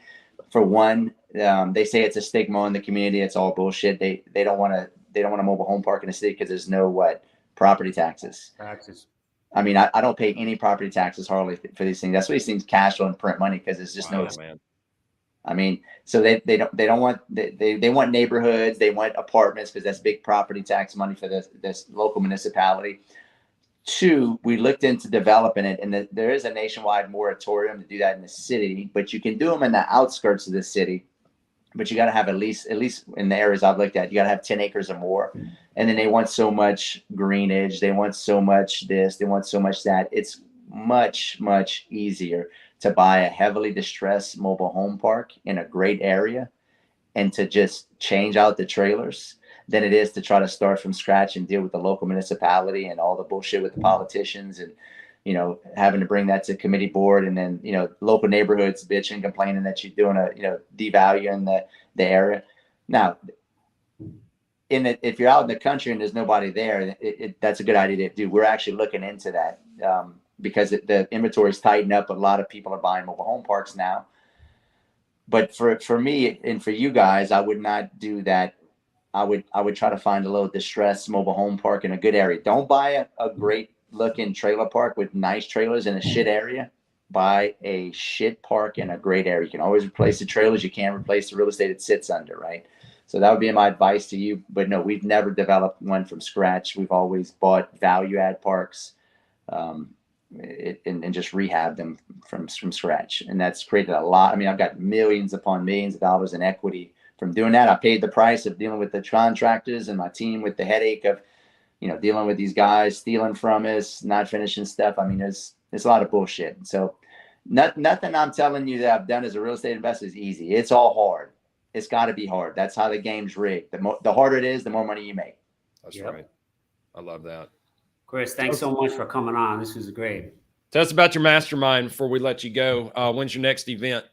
For one, they say it's a stigma in the community. It's all bullshit. They don't want a mobile home park in the city because there's no property taxes. I mean, I don't pay any property taxes hardly for these things. That's why these things cash flow and print money, because it's just man. I mean, so they don't want they want neighborhoods, they want apartments because that's big property tax money for this local municipality. Two, we looked into developing it, and there is a nationwide moratorium to do that in the city, but you can do them in the outskirts of the city. But you got to have at least in the areas I've looked at, you got to have 10 acres or more. And then they want so much greenage, they want so much this, they want so much that. It's much, much easier to buy a heavily distressed mobile home park in a great area and to just change out the trailers than it is to try to start from scratch and deal with the local municipality and all the bullshit with the politicians and, you know, having to bring that to committee board, and then, you know, local neighborhoods bitching, complaining that you're doing devaluing the area. Now, if you're out in the country and there's nobody there, that's a good idea to do. We're actually looking into that because the inventory is tightened up. A lot of people are buying mobile home parks now. But for me and for you guys, I would not do that. I would try to find a little distressed mobile home park in a good area. Don't buy a great looking trailer park with nice trailers in a shit area. Buy a shit park in a great area. You can always replace the trailers. You can't replace the real estate it sits under, right? So that would be my advice to you. But no, we've never developed one from scratch. We've always bought value add parks and just rehab them from scratch. And that's created a lot. I mean, I've got millions upon millions of dollars in equity from doing that. I paid the price of dealing with the contractors and my team with the headache of, you know, dealing with these guys stealing from us, not finishing stuff. I mean, there's a lot of bullshit. So nothing I'm telling you that I've done as a real estate investor is easy. It's all hard. It's got to be hard. That's how the game's rigged. The harder it is, the more money you make. That's right. I love that. Chris, thanks so much for coming on. This was great. Tell us about your mastermind before we let you go. When's your next event?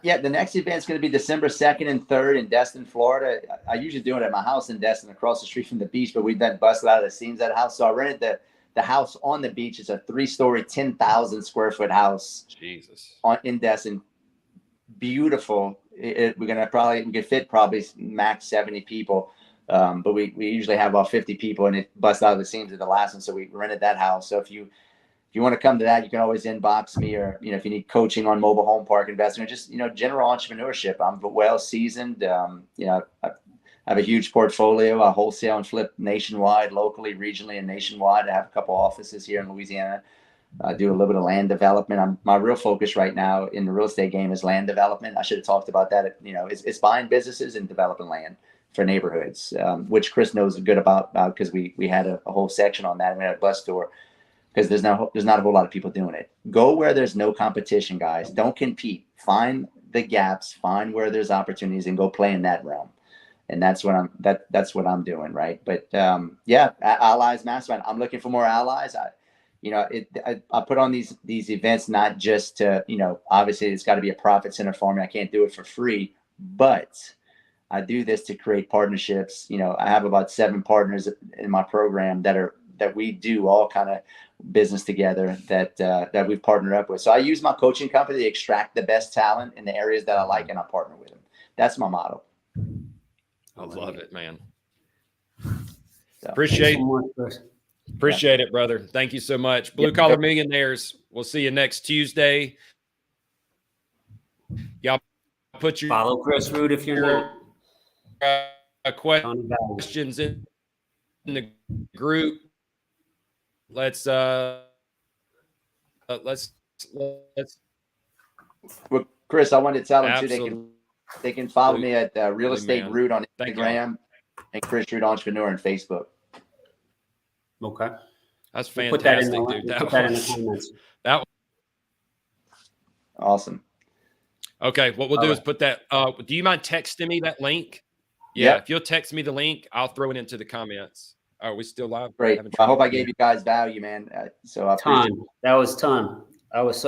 Yeah, the next event is going to be December 2nd and 3rd in Destin, Florida. I usually do it at my house in Destin across the street from the beach, but we've been busted out of the seams at the house. So I rented the house on the beach. It's a 3-story, 10,000 square foot house. Jesus. In Destin. Beautiful. We could fit probably max 70 people. But we usually have about 50 people, and it busts out of the seams at the last one. So we rented that house. So if you want to come to that, you can always inbox me, or, you know, if you need coaching on mobile home park investment, just, you know, general entrepreneurship. I'm well seasoned. You know, I have a huge portfolio. I wholesale and flip nationwide, locally, regionally, and nationwide. I have a couple offices here in Louisiana. I do a little bit of land development. My real focus right now in the real estate game is land development. I should have talked about that. You know, it's buying businesses and developing land for neighborhoods, which Chris knows good about because we had a whole section on that. We had a bus tour. Because there's not a whole lot of people doing it. Go where there's no competition, guys. Don't compete. Find the gaps. Find where there's opportunities, and go play in that realm. And that's what I'm doing, right? But yeah, Allies Mastermind. I'm looking for more allies. I put on these events not just to, you know, obviously it's got to be a profit center for me. I can't do it for free, but I do this to create partnerships. You know, I have about 7 partners in my program that we do all kind of business together that we've partnered up with. So I use my coaching company to extract the best talent in the areas that I like, and I partner with them. That's my motto. I love it, man. So, Appreciate it, brother. Thank you so much. Blue Collar Millionaires. We'll see you next Tuesday. Y'all put your follow Chris Rood if you're not questions in the group. Let's well, Chris, I wanted to tell them too, they can follow me at Real Estate Rood on Instagram and Chris Rood Entrepreneur on Facebook. Okay, that's fantastic, dude. Put that in the comments. That awesome. Okay, what we'll do is put that. Do you mind texting me that link? Yeah, Yep. if you'll text me the link, I'll throw it into the comments. Are we still live? Great. Haven't Well, I tried hope it. I gave you guys value, man. So I appreciate Ton. That was ton. That was